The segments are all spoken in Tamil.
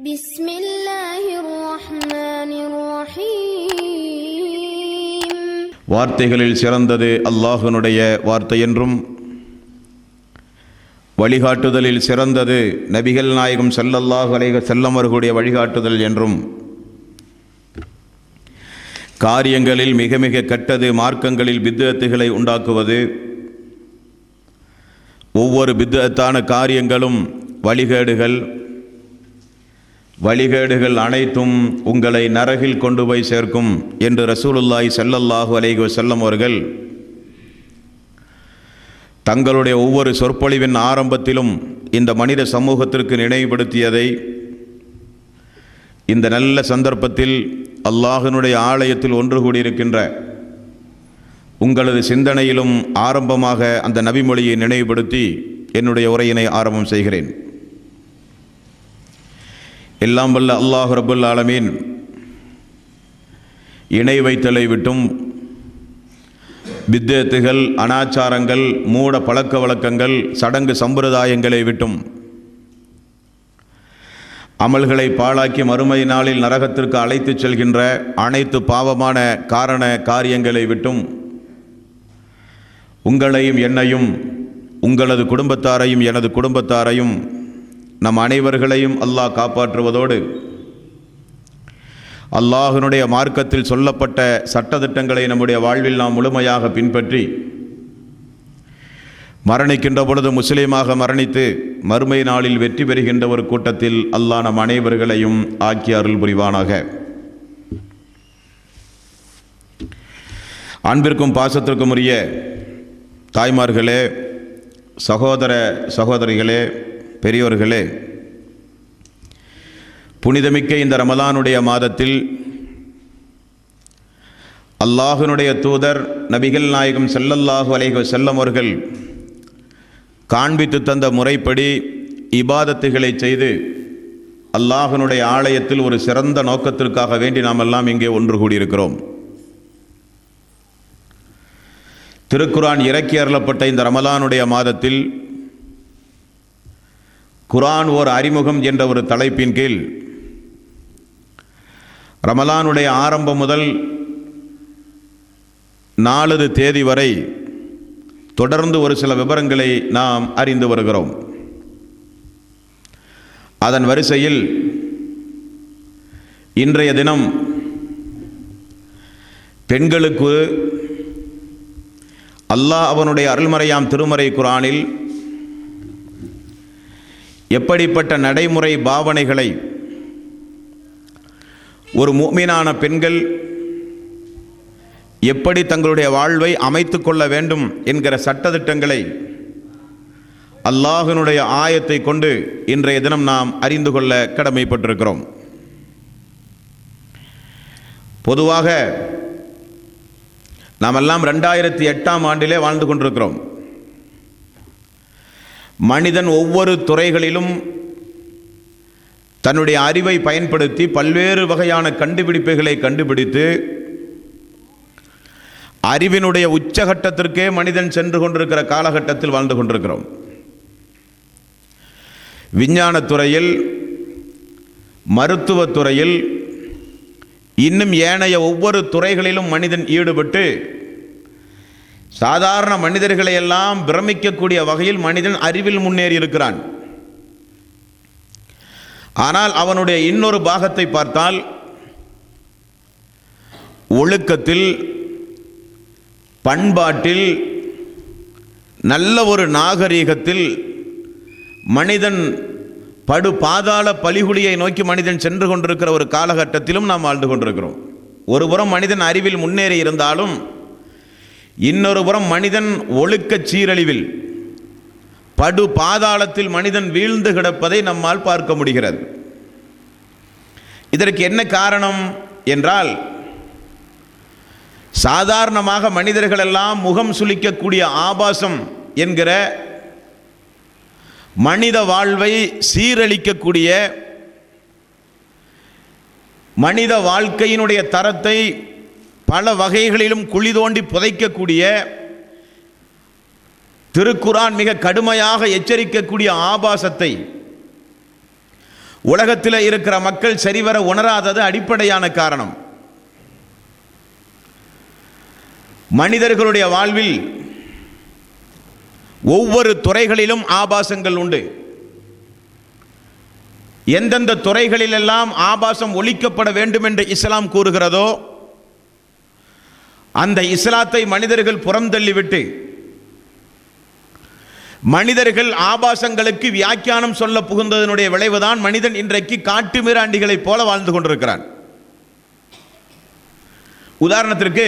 பிஸ்மில்லாஹிர் ரஹ்மானிர் ரஹீம். வார்த்தைகளில் சிறந்தது அல்லாஹ்வினுடைய வார்த்தை என்றும், வழிகாட்டுதலில் சிறந்தது நபிகள் நாயகம் ஸல்லல்லாஹு அலைஹி வஸல்லம் அவர்களுடைய வழிகாட்டுதல் என்றும், காரியங்களில் மிக மிக கெட்டது மார்க்கங்களில் பித்அத்துகளை உண்டாக்குவது, ஒவ்வொரு பித்அத்தான காரியங்களும் வழிகேடுகள் அனைத்தும் உங்களை நரகில் கொண்டு போய் சேர்க்கும் என்று ரசூலுல்லாஹி ஸல்லல்லாஹு அலைஹி வஸல்லம் அவர்கள் தங்களுடைய ஒவ்வொரு சொற்பொழிவின் ஆரம்பத்திலும் இந்த மனித சமூகத்திற்கு நினைவுபடுத்தியதை இந்த நல்ல சந்தர்ப்பத்தில் அல்லாஹ்வினுடைய ஆலயத்தில் ஒன்று கூடியிருக்கின்ற உங்களது சிந்தனையிலும் ஆரம்பமாக அந்த நபிமொழியை நினைவுபடுத்தி என்னுடைய உரையினை ஆரம்பம் செய்கிறேன். எல்லாம் வல்ல அல்லாஹ் ரப்புல் ஆலமீன் இணை வைத்தலை விட்டும், பித்அத்துகள், அனாச்சாரங்கள், மூட பழக்க வழக்கங்கள், சடங்கு சம்பிரதாயங்களை விட்டும், அமல்களை பாழாக்கி மறுமை நாளில் நரகத்திற்கு அழைத்துச் செல்கின்ற அனைத்து பாவமான காரண காரியங்களை விட்டும் உங்களையும் என்னையும், உங்களது குடும்பத்தாரையும் எனது குடும்பத்தாரையும், நம் அனைவர்களையும் அல்லாஹ் காப்பாற்றுவதோடு, அல்லாஹ்வினுடைய மார்க்கத்தில் சொல்லப்பட்ட சட்டதிட்டங்களை நம்முடைய வாழ்வில் நாம் முழுமையாக பின்பற்றி மரணிக்கின்ற பொழுது முஸ்லீமாக மரணித்து மறுமை நாளில் வெற்றி பெறுகின்ற ஒரு கூட்டத்தில் அல்லாஹ் நம் அனைவர்களையும் ஆக்கி அருள் புரிவானாக. அன்பிற்கும் பாசத்திற்கும் உரிய தாய்மார்களே, சகோதர சகோதரிகளே, பெரியோர்களே, புனிதமிக்க இந்த ரமலானுடைய மாதத்தில் அல்லாஹ்வினுடைய தூதர் நபிகள் நாயகம் ஸல்லல்லாஹு அலைஹி வஸல்லம் அவர்கள் காண்பித்து தந்த முறைப்படி இபாதத்துகளை செய்து அல்லாஹ்வினுடைய ஆலயத்தில் ஒரு சிறந்த நோக்கத்திற்காக வேண்டி நாம் எல்லாம் இங்கே ஒன்று கூடியிருக்கிறோம். திருக்குர்ஆன் இறக்கி அருளப்பட்ட இந்த ரமலானுடைய மாதத்தில் குர்ஆன் ஓர் அறிமுகம் என்ற ஒரு தலைப்பின் கீழ் ரமலானுடைய ஆரம்பம் முதல் 4 தேதி வரை தொடர்ந்து ஒரு சில விவரங்களை நாம் அறிந்து வருகிறோம். அதன் வரிசையில் இன்றைய தினம் பெண்களுக்கு அல்லாஹ் அவனுடைய அருள்மறையாம் திருமறை குர்ஆனில் எப்படிப்பட்ட நடைமுறை பாவனைகளை ஒரு முஃமினான பெண்கள் எப்படி தங்களுடைய வாழ்வை அமைத்து கொள்ள வேண்டும் என்கிற சட்டதிட்டங்களை அல்லாஹ்வினுடைய ஆயத்தை கொண்டு இன்றைய தினம் நாம் அறிந்து கொள்ள கடமைப்பட்டிருக்கிறோம். பொதுவாக நாம் எல்லாம் 2008ஆம் ஆண்டிலே வாழ்ந்து கொண்டிருக்கிறோம். மனிதன் ஒவ்வொரு துறைகளிலும் தன்னுடைய அறிவை பயன்படுத்தி பல்வேறு வகையான கண்டுபிடிப்புகளை கண்டுபிடித்து அறிவினுடைய உச்சகட்டத்திற்கே மனிதன் சென்று கொண்டிருக்கிற காலகட்டத்தில் வாழ்ந்து கொண்டிருக்கிறோம். விஞ்ஞானத்துறையில், மருத்துவத்துறையில், இன்னும் ஏனைய ஒவ்வொரு துறைகளிலும் மனிதன் ஈடுபட்டு சாதாரண மனிதர்களை எல்லாம் பிரமிக்கக்கூடிய வகையில் மனிதன் அறிவில் முன்னேறி இருக்கிறான். ஆனால் அவனுடைய இன்னொரு பாகத்தை பார்த்தால் ஒழுக்கத்தில், பண்பாட்டில், நல்ல ஒரு நாகரீகத்தில் மனிதன் படு பாதாள பலிகுழியை நோக்கி மனிதன் சென்று கொண்டிருக்கிற ஒரு காலகட்டத்திலும் நாம் வாழ்ந்து கொண்டிருக்கிறோம். ஒருபுறம் மனிதன் அறிவில் முன்னேறி இருந்தாலும் இன்னொரு புறம் மனிதன் ஒழுக்க சீரழிவில் படு பாதாளத்தில் மனிதன் வீழ்ந்து கிடப்பதை நம்மால் பார்க்க முடிகிறது. இதற்கு என்ன காரணம் என்றால், சாதாரணமாக மனிதர்களெல்லாம் முகம் சுளிக்கக்கூடிய ஆபாசம் என்கிற மனித வாழ்வை சீரழிக்கக்கூடிய, மனித வாழ்க்கையினுடைய தரத்தை பல வகைகளிலும் குழி தோண்டி புதைக்கக்கூடிய, திருக்குர்ஆன் மிக கடுமையாக எச்சரிக்கக்கூடிய ஆபாசத்தை உலகத்தில் இருக்கிற மக்கள் சரிவர உணராதது அடிப்படையான காரணம். மனிதர்களுடைய வாழ்வில் ஒவ்வொரு துறைகளிலும் ஆபாசங்கள் உண்டு. எந்தெந்த துறைகளிலெல்லாம் ஆபாசம் ஒழிக்கப்பட வேண்டும் என்று இஸ்லாம் கூறுகிறதோ அந்த இஸ்லாத்தை மனிதர்கள் புறந்தள்ளிவிட்டு மனிதர்கள் ஆபாசங்களுக்கு வியாக்கியானம் சொல்ல புகுந்ததனுடைய விளைவுதான் மனிதன் இன்றைக்கு காட்டு மிராண்டிகளைப் போல வாழ்ந்து கொண்டிருக்கிறான். உதாரணத்திற்கு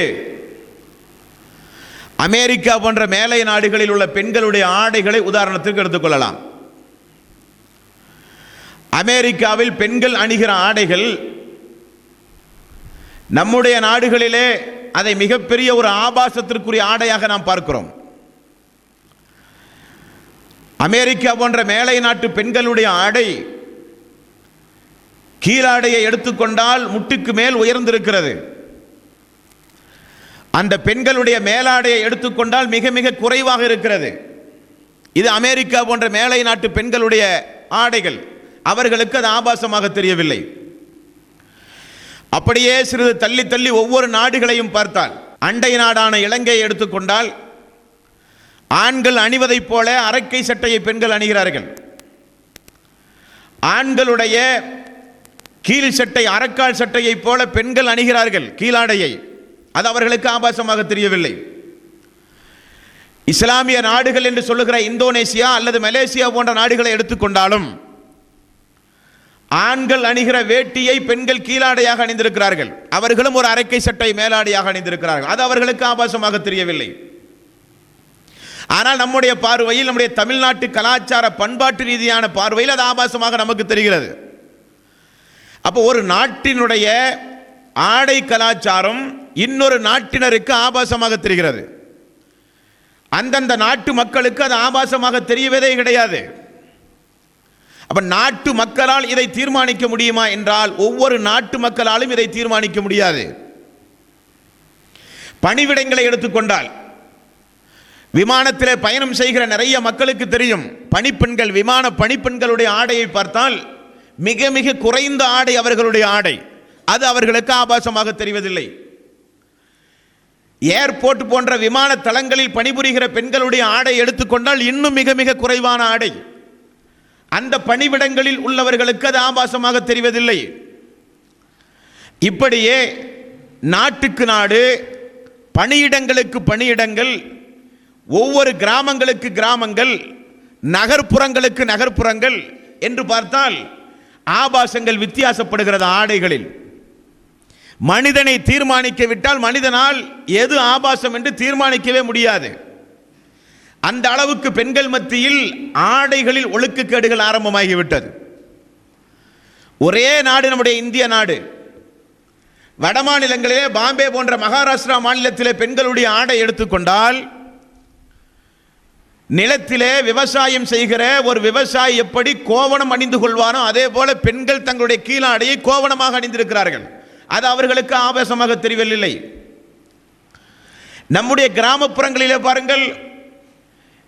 அமெரிக்கா போன்ற மேலை நாடுகளில் உள்ள பெண்களுடைய ஆடைகளை உதாரணத்திற்கு எடுத்துக்கொள்ளலாம். அமெரிக்காவில் பெண்கள் அணிகிற ஆடைகள் நம்முடைய நாடுகளிலே அதை மிகப்பெரிய ஒரு ஆபாசத்திற்குரிய ஆடையாக நாம் பார்க்கிறோம். அமெரிக்கா போன்ற மேலை நாட்டு பெண்களுடைய ஆடை கீழாடையை எடுத்துக்கொண்டால் முட்டுக்கு மேல் உயர்ந்திருக்கிறது. அந்த பெண்களுடைய மேலாடையை எடுத்துக்கொண்டால் மிக மிக குறைவாக இருக்கிறது. இது அமெரிக்கா போன்ற மேலை நாட்டு பெண்களுடைய ஆடைகள். அவர்களுக்கு அது ஆபாசமாக தெரியவில்லை. அப்படியே சிறிது தள்ளி தள்ளி ஒவ்வொரு நாடுகளையும் பார்த்தால், அண்டை நாடான இலங்கையை எடுத்துக்கொண்டால் ஆண்கள் அணிவதைப் போல அரக்கை சட்டையை பெண்கள் அணிகிறார்கள். ஆண்களுடைய கீழ் சட்டை அரக்கால் சட்டையை போல பெண்கள் அணிகிறார்கள் கீழாடையை. அது அவர்களுக்கு ஆபாசமாக தெரியவில்லை. இஸ்லாமிய நாடுகள் என்று சொல்லுகிற இந்தோனேசியா அல்லது மலேசியா போன்ற நாடுகளை எடுத்துக்கொண்டாலும் ஆண்கள் அணிகிற வேட்டியை பெண்கள் கீழாடையாக அணிந்திருக்கிறார்கள். அவர்களும் ஒரு அரக்கை சட்டை மேலாடையாக அணிந்திருக்கிறார்கள். அது அவர்களுக்கு ஆபாசமாக தெரியவில்லை. ஆனால் நம்முடைய பார்வையில், நம்முடைய தமிழ்நாட்டு கலாச்சார பண்பாட்டு ரீதியான பார்வையில் அது ஆபாசமாக நமக்கு தெரிகிறது. அப்போ ஒரு நாட்டினுடைய ஆடை கலாச்சாரம் இன்னொரு நாட்டினருக்கு ஆபாசமாக தெரிகிறது. அந்தந்த நாட்டு மக்களுக்கு அது ஆபாசமாக தெரியவதே கிடையாது. அப்ப நாட்டு மக்களால் இதை தீர்மானிக்க முடியுமா என்றால் ஒவ்வொரு நாட்டு மக்களாலும் இதை தீர்மானிக்க முடியாது. பணிவிடங்களை எடுத்துக்கொண்டால் விமானத்திலே பயணம் செய்கிற நிறைய மக்களுக்கு தெரியும். பணிப்பெண்கள், விமான பணிப்பெண்களுடைய ஆடையை பார்த்தால் மிக மிக குறைந்த ஆடை அவர்களுடைய ஆடை. அது அவர்களுக்கு ஆபாசமாக தெரிவதில்லை. ஏர்போர்ட் போன்ற விமான தளங்களில் பணிபுரிகிற பெண்களுடைய ஆடை எடுத்துக்கொண்டால் இன்னும் மிக மிக குறைவான ஆடை. அந்த பணிவிடங்களில் உள்ளவர்களுக்கு அது ஆபாசமாக தெரிவதில்லை. இப்படியே நாட்டுக்கு நாடு, பணியிடங்களுக்கு பணியிடங்கள், ஒவ்வொரு கிராமங்களுக்கு கிராமங்கள், நகர்ப்புறங்களுக்கு நகர்ப்புறங்கள் என்று பார்த்தால் ஆபாசங்கள் வித்தியாசப்படுகிறது ஆடைகளில். மனிதனை தீர்மானிக்க விட்டால் மனிதனால் எது ஆபாசம் என்று தீர்மானிக்கவே முடியாது. அந்த அளவுக்கு பெண்கள் மத்தியில் ஆடைகளில் ஒழுக்கக்கேடுகள் ஆரம்பமாகிவிட்டது. ஒரே நாடு நம்முடைய இந்திய நாடு. வட மாநிலங்களிலே பாம்பே போன்ற மகாராஷ்டிரா மாநிலத்திலே பெண்களுடைய ஆடை எடுத்துக்கொண்டால், நிலத்திலே விவசாயம் செய்கிற ஒரு விவசாயி எப்படி கோவணம் அணிந்து கொள்வானோ அதே போல பெண்கள் தங்களுடைய கீழாடையை கோவணமாக அணிந்திருக்கிறார்கள். அது அவர்களுக்கு ஆபாசமாக தெரியவில்லை. நம்முடைய கிராமப்புறங்களிலே பாருங்கள்,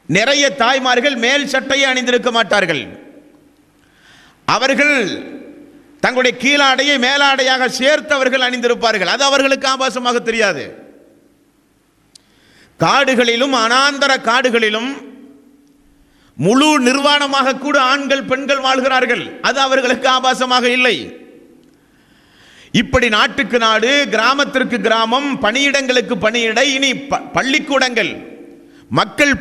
நிறைய தாய்மார்கள் மேல் சட்டையை அணிந்திருக்க மாட்டார்கள். அவர்கள் தங்களுடைய கீழாடையை மேலாடையாக சேர்த்து அவர்கள் அணிந்திருப்பார்கள். அது அவர்களுக்கு ஆபாசமாக தெரியாது. காடுகளிலும் அனாந்தர காடுகளிலும் முழு நிர்வாணமாக கூட ஆண்கள் பெண்கள் வாழ்கிறார்கள். அது அவர்களுக்கு ஆபாசமாக இல்லை. இப்படி நாட்டுக்கு நாடு, கிராமத்திற்கு கிராமம், பணியிடங்களுக்கு பணியிடை, இனி பள்ளிக்கூடங்கள், மக்கள்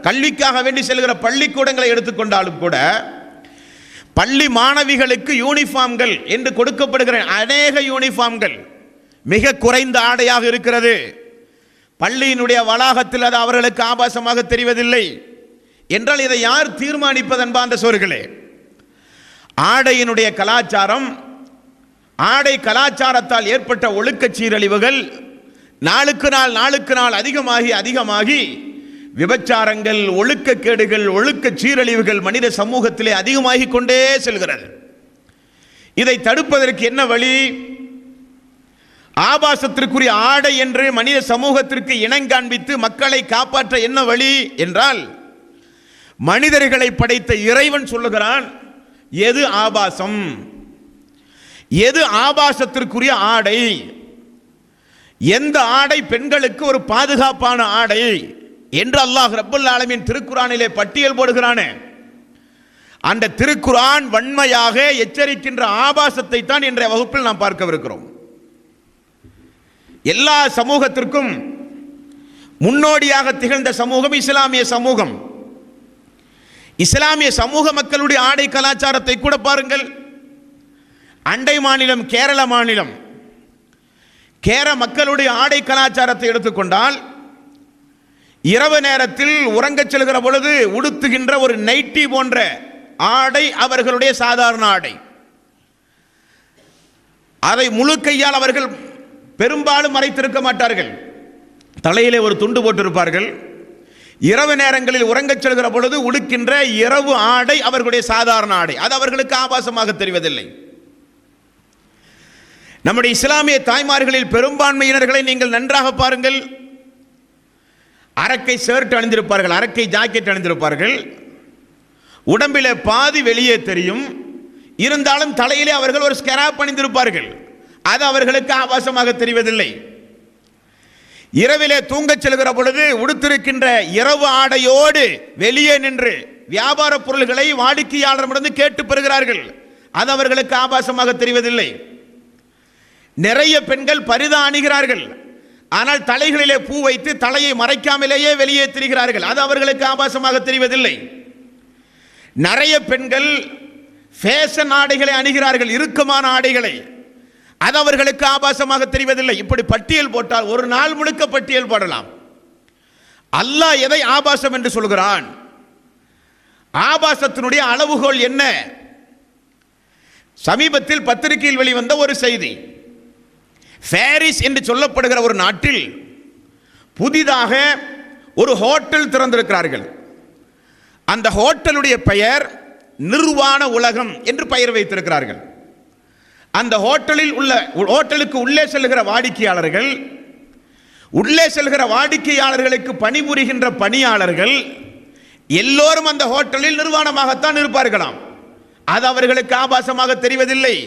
கல்விக்காக வேண்டி செல்கிற பள்ளிக்கூடங்களை எடுத்துக்கொண்டாலும் கூட பள்ளி மாணவிகளுக்கு யூனிஃபார்ம்கள் என்று கொடுக்கப்படுகிற அநேக யூனிஃபார்ம்கள் மிக குறைந்த ஆடையாக இருக்கிறது. பள்ளியினுடைய வளாகத்தில் அது அவர்களுக்கு ஆபாசமாக தெரிவதில்லை என்றால் இதை யார் தீர்மானிப்பது அன்பார்ந்த சோர்களே? ஆடையினுடைய கலாச்சாரம், ஆடை கலாச்சாரத்தால் ஏற்பட்ட ஒழுக்க சீரழிவுகள் நாளுக்கு நாள் அதிகமாகி விபச்சாரங்கள், ஒழுக்கக்கேடுகள், ஒழுக்க சீரழிவுகள் மனித சமூகத்திலே அதிகமாகி கொண்டே செல்கிறது. இதை தடுப்பதற்கு என்ன வழி? ஆபாசத்திற்குரிய ஆடை என்று மனித சமூகத்திற்கு இனங்காண்பித்து மக்களை காப்பாற்ற என்ன வழி என்றால், மனிதர்களை படைத்த இறைவன் சொல்லுகிறான், எது ஆபாசம், எது ஆபாசத்திற்குரிய ஆடை, எந்த ஆடை பெண்களுக்கு ஒரு பாதுகாப்பான ஆடை என்று அல்லாஹ் ரப்பல் ஆலமீன் திருக்குர்ஆனிலே பட்டியல் போடுகிறானே, அந்த திருக்குர்ஆன் வன்மையாக எச்சரிக்கின்ற ஆபாசத்தை தான் இன்றைய வகுப்பில் நாம் பார்க்கவிருக்கிறோம். எல்லா சமூகத்திற்கும் முன்னோடியாக திகழ்ந்த சமூகம் இஸ்லாமிய சமூகம். இஸ்லாமிய சமூக மக்களுடைய ஆடை கலாச்சாரத்தை கூட பாருங்கள். அண்டை மாநிலம் கேரள மாநிலம், கேரள மக்களுடைய ஆடை கலாச்சாரத்தை எடுத்துக்கொண்டால், இரவு நேரத்தில் உறங்கச் செல்கிற பொழுது உடுத்துகின்ற ஒரு நைட்டி போன்ற ஆடை அவர்களுடைய சாதாரண ஆடை. அதை முழு கையால் அவர்கள் பெரும்பாலும் மறைத்திருக்க மாட்டார்கள். தலையிலே ஒரு துண்டு போட்டிருப்பார்கள். இரவு நேரங்களில் உறங்கச் செல்கிற பொழுது உடுக்கின்ற இரவு ஆடை அவர்களுடைய சாதாரண ஆடை. அது அவர்களுக்கு ஆபாசமாக தெரிவதில்லை. நம்முடைய இஸ்லாமிய தாய்மார்களில் பெரும்பான்மையினர்களை நீங்கள் நன்றாக பாருங்கள். அரக்கை ஷர்ட் அணிந்திருப்பார்கள், அரக்கை ஜாக்கெட் அணிந்திருப்பார்கள். உடம்பிலே பாதி வெளியே தெரியும். இருந்தாலும் தலையிலே அவர்கள் ஒரு ஸ்கராப் அணிந்திருப்பார்கள். அது அவர்களுக்கு ஆபாசமாக தெரிவதில்லை. இரவிலே தூங்கச் செல்கிற பொழுது உடுத்திருக்கின்ற இரவு ஆடையோடு வெளியே நின்று வியாபார பொருள்களை வாடிக்கையாளரிடமிருந்து கேட்டு பெறுகிறார்கள். அது அவர்களுக்கு ஆபாசமாக தெரிவதில்லை. நிறைய பெண்கள் பரிதா அணிகிறார்கள். ஆனால் தலைகளிலே பூ வைத்து தலையை மறைக்காமலேயே வெளியே திரிகிறார்கள். அது அவர்களுக்கு ஆபாசமாக தெரிவதில்லை. நிறைய பெண்கள் ஃபேஷன் ஆடைகளை அணிகிறார்கள், இறுக்கமான ஆடைகளை. அது அவர்களுக்கு ஆபாசமாக தெரிவதில்லை. இப்படி பட்டியல் போட்டால் ஒரு நாள் முழுக்க பட்டியல் போடலாம். அல்லாஹ் எதை ஆபாசம் என்று சொல்கிறான்? ஆபாசத்தினுடைய அளவுகோல் என்ன? சமீபத்தில் பத்திரிகையில் வெளிவந்த ஒரு செய்தி. பாரிஸ் என்று சொல்லப்படுகிற ஒரு நாட்டில் புதிதாக ஒரு ஹோட்டல் திறந்திருக்கிறார்கள். அந்த ஹோட்டலுடைய பெயர் நிர்வாண உலகம் என்று பெயர் வைத்திருக்கிறார்கள். அந்த ஹோட்டலுக்கு உள்ளே செல்கிற வாடிக்கையாளர்கள், உள்ளே செல்கிற வாடிக்கையாளர்களுக்கு பணிபுரிகின்ற பணியாளர்கள் எல்லோரும் அந்த ஹோட்டலில் நிர்வாணமாகத்தான் இருப்பார்களாம். அது அவர்களுக்கு ஆபாசமாக தெரிவதில்லை.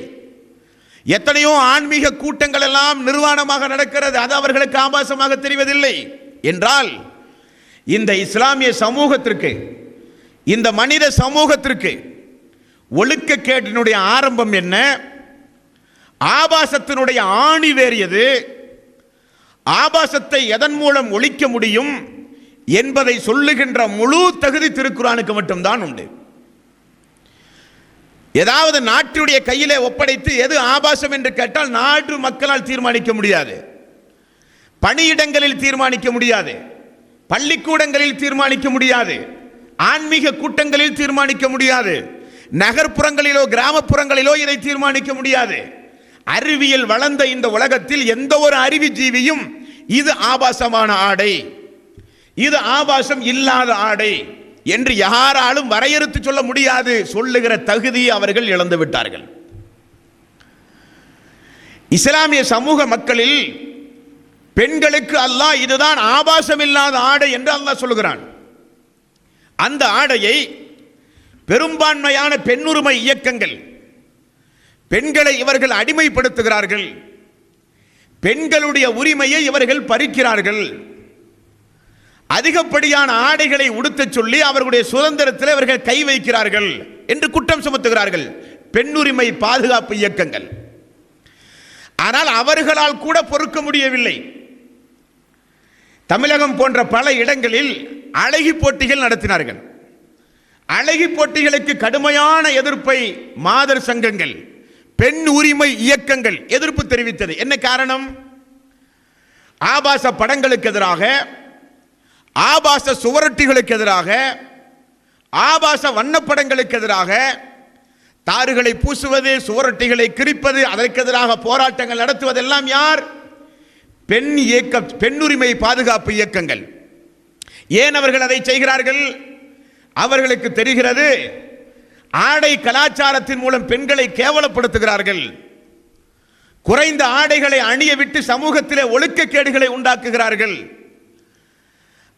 எத்தனையோ ஆன்மீக கூட்டங்கள் எல்லாம் நிர்வாணமாக நடக்கிறது. அது அவர்களுக்கு ஆபாசமாக தெரிவதில்லை. என்றால் இந்த இஸ்லாமிய சமூகத்திற்கு, இந்த மனித சமூகத்திற்கு ஒழுக்கக்கேட்டினுடைய ஆரம்பம் என்ன? ஆபாசத்தினுடைய ஆணி வேறியது. ஆபாசத்தை எதன் மூலம் ஒழிக்க முடியும் என்பதை சொல்லுகின்ற முழு தகுதி திருக்குர்ஆனுக்கு மட்டும்தான் உண்டு. ஏதாவது நாட்டுடைய கையிலே ஒப்படைத்து எது ஆபாசம் என்று கேட்டால் நாட்டு மக்களால் தீர்மானிக்க முடியாது, பணியிடங்களில் தீர்மானிக்க முடியாது, பள்ளிக்கூடங்களில் தீர்மானிக்க முடியாது, ஆன்மீக கூட்டங்களில் தீர்மானிக்க முடியாது, நகர்ப்புறங்களிலோ கிராமப்புறங்களிலோ இதை தீர்மானிக்க முடியாது. அறிவியல் வளர்ந்த இந்த உலகத்தில் எந்த ஒரு அறிவுஜீவியும் இது ஆபாசமான ஆடை, இது ஆபாசம் இல்லாத ஆடை என்று யாராலும் வரையறுத்து சொல்ல முடியாது. சொல்லுகிற தகுதியை அவர்கள் இழந்து விட்டார்கள். இஸ்லாமிய சமூக மக்களில் பெண்களுக்கு அல்லாஹ் இதுதான் ஆபாசம் இல்லாத ஆடை என்று அல்லாஹ் சொல்லுகிறான். அந்த ஆடையை பெரும்பான்மையான பெண்ணுரிமை இயக்கங்கள், பெண்களை இவர்கள் அடிமைப்படுத்துகிறார்கள். பெண்களுடைய உரிமையை இவர்கள் பறிக்கிறார்கள். அதிகப்படியான ஆடைகளை உடுத்தச் சொல்லி அவர்களுடைய சுதந்திரத்தில் அவர்கள் கை வைக்கிறார்கள் என்று குற்றம் சுமத்துகிறார்கள் பெண்ணுரிமை பாதுகாப்பு இயக்கங்கள். ஆனால் அவர்களால் கூட பொறுக்க முடியவில்லை. தமிழகம் போன்ற பல இடங்களில் அழகி போட்டிகள் நடத்தினார்கள். அழகி போட்டிகளுக்கு கடுமையான எதிர்ப்பை மாதர் சங்கங்கள், பெண் உரிமை இயக்கங்கள் எதிர்ப்பு தெரிவித்தது. என்ன காரணம்? ஆபாச படங்களுக்கு எதிராக, ஆபாச சுவரொட்டிகளுக்கு எதிராக, ஆபாச வண்ணப்படங்களுக்கு எதிராக தாறுகளை பூசுவது, சுவரொட்டிகளை கிழிப்பது, அதற்கு எதிராக போராட்டங்கள் நடத்துவதெல்லாம் யார்? பெண் இயக்க, பெண்ணுரிமை பாதுகாப்பு இயக்கங்கள். ஏன் அவர்கள் அதை செய்கிறார்கள்? அவர்களுக்கு தெரிகிறது ஆடை கலாச்சாரத்தின் மூலம் பெண்களை கேவலப்படுத்துகிறார்கள். குறைந்த ஆடைகளை அணிய விட்டு சமூகத்திலே ஒழுக்கக்கேடுகளை உண்டாக்குகிறார்கள்.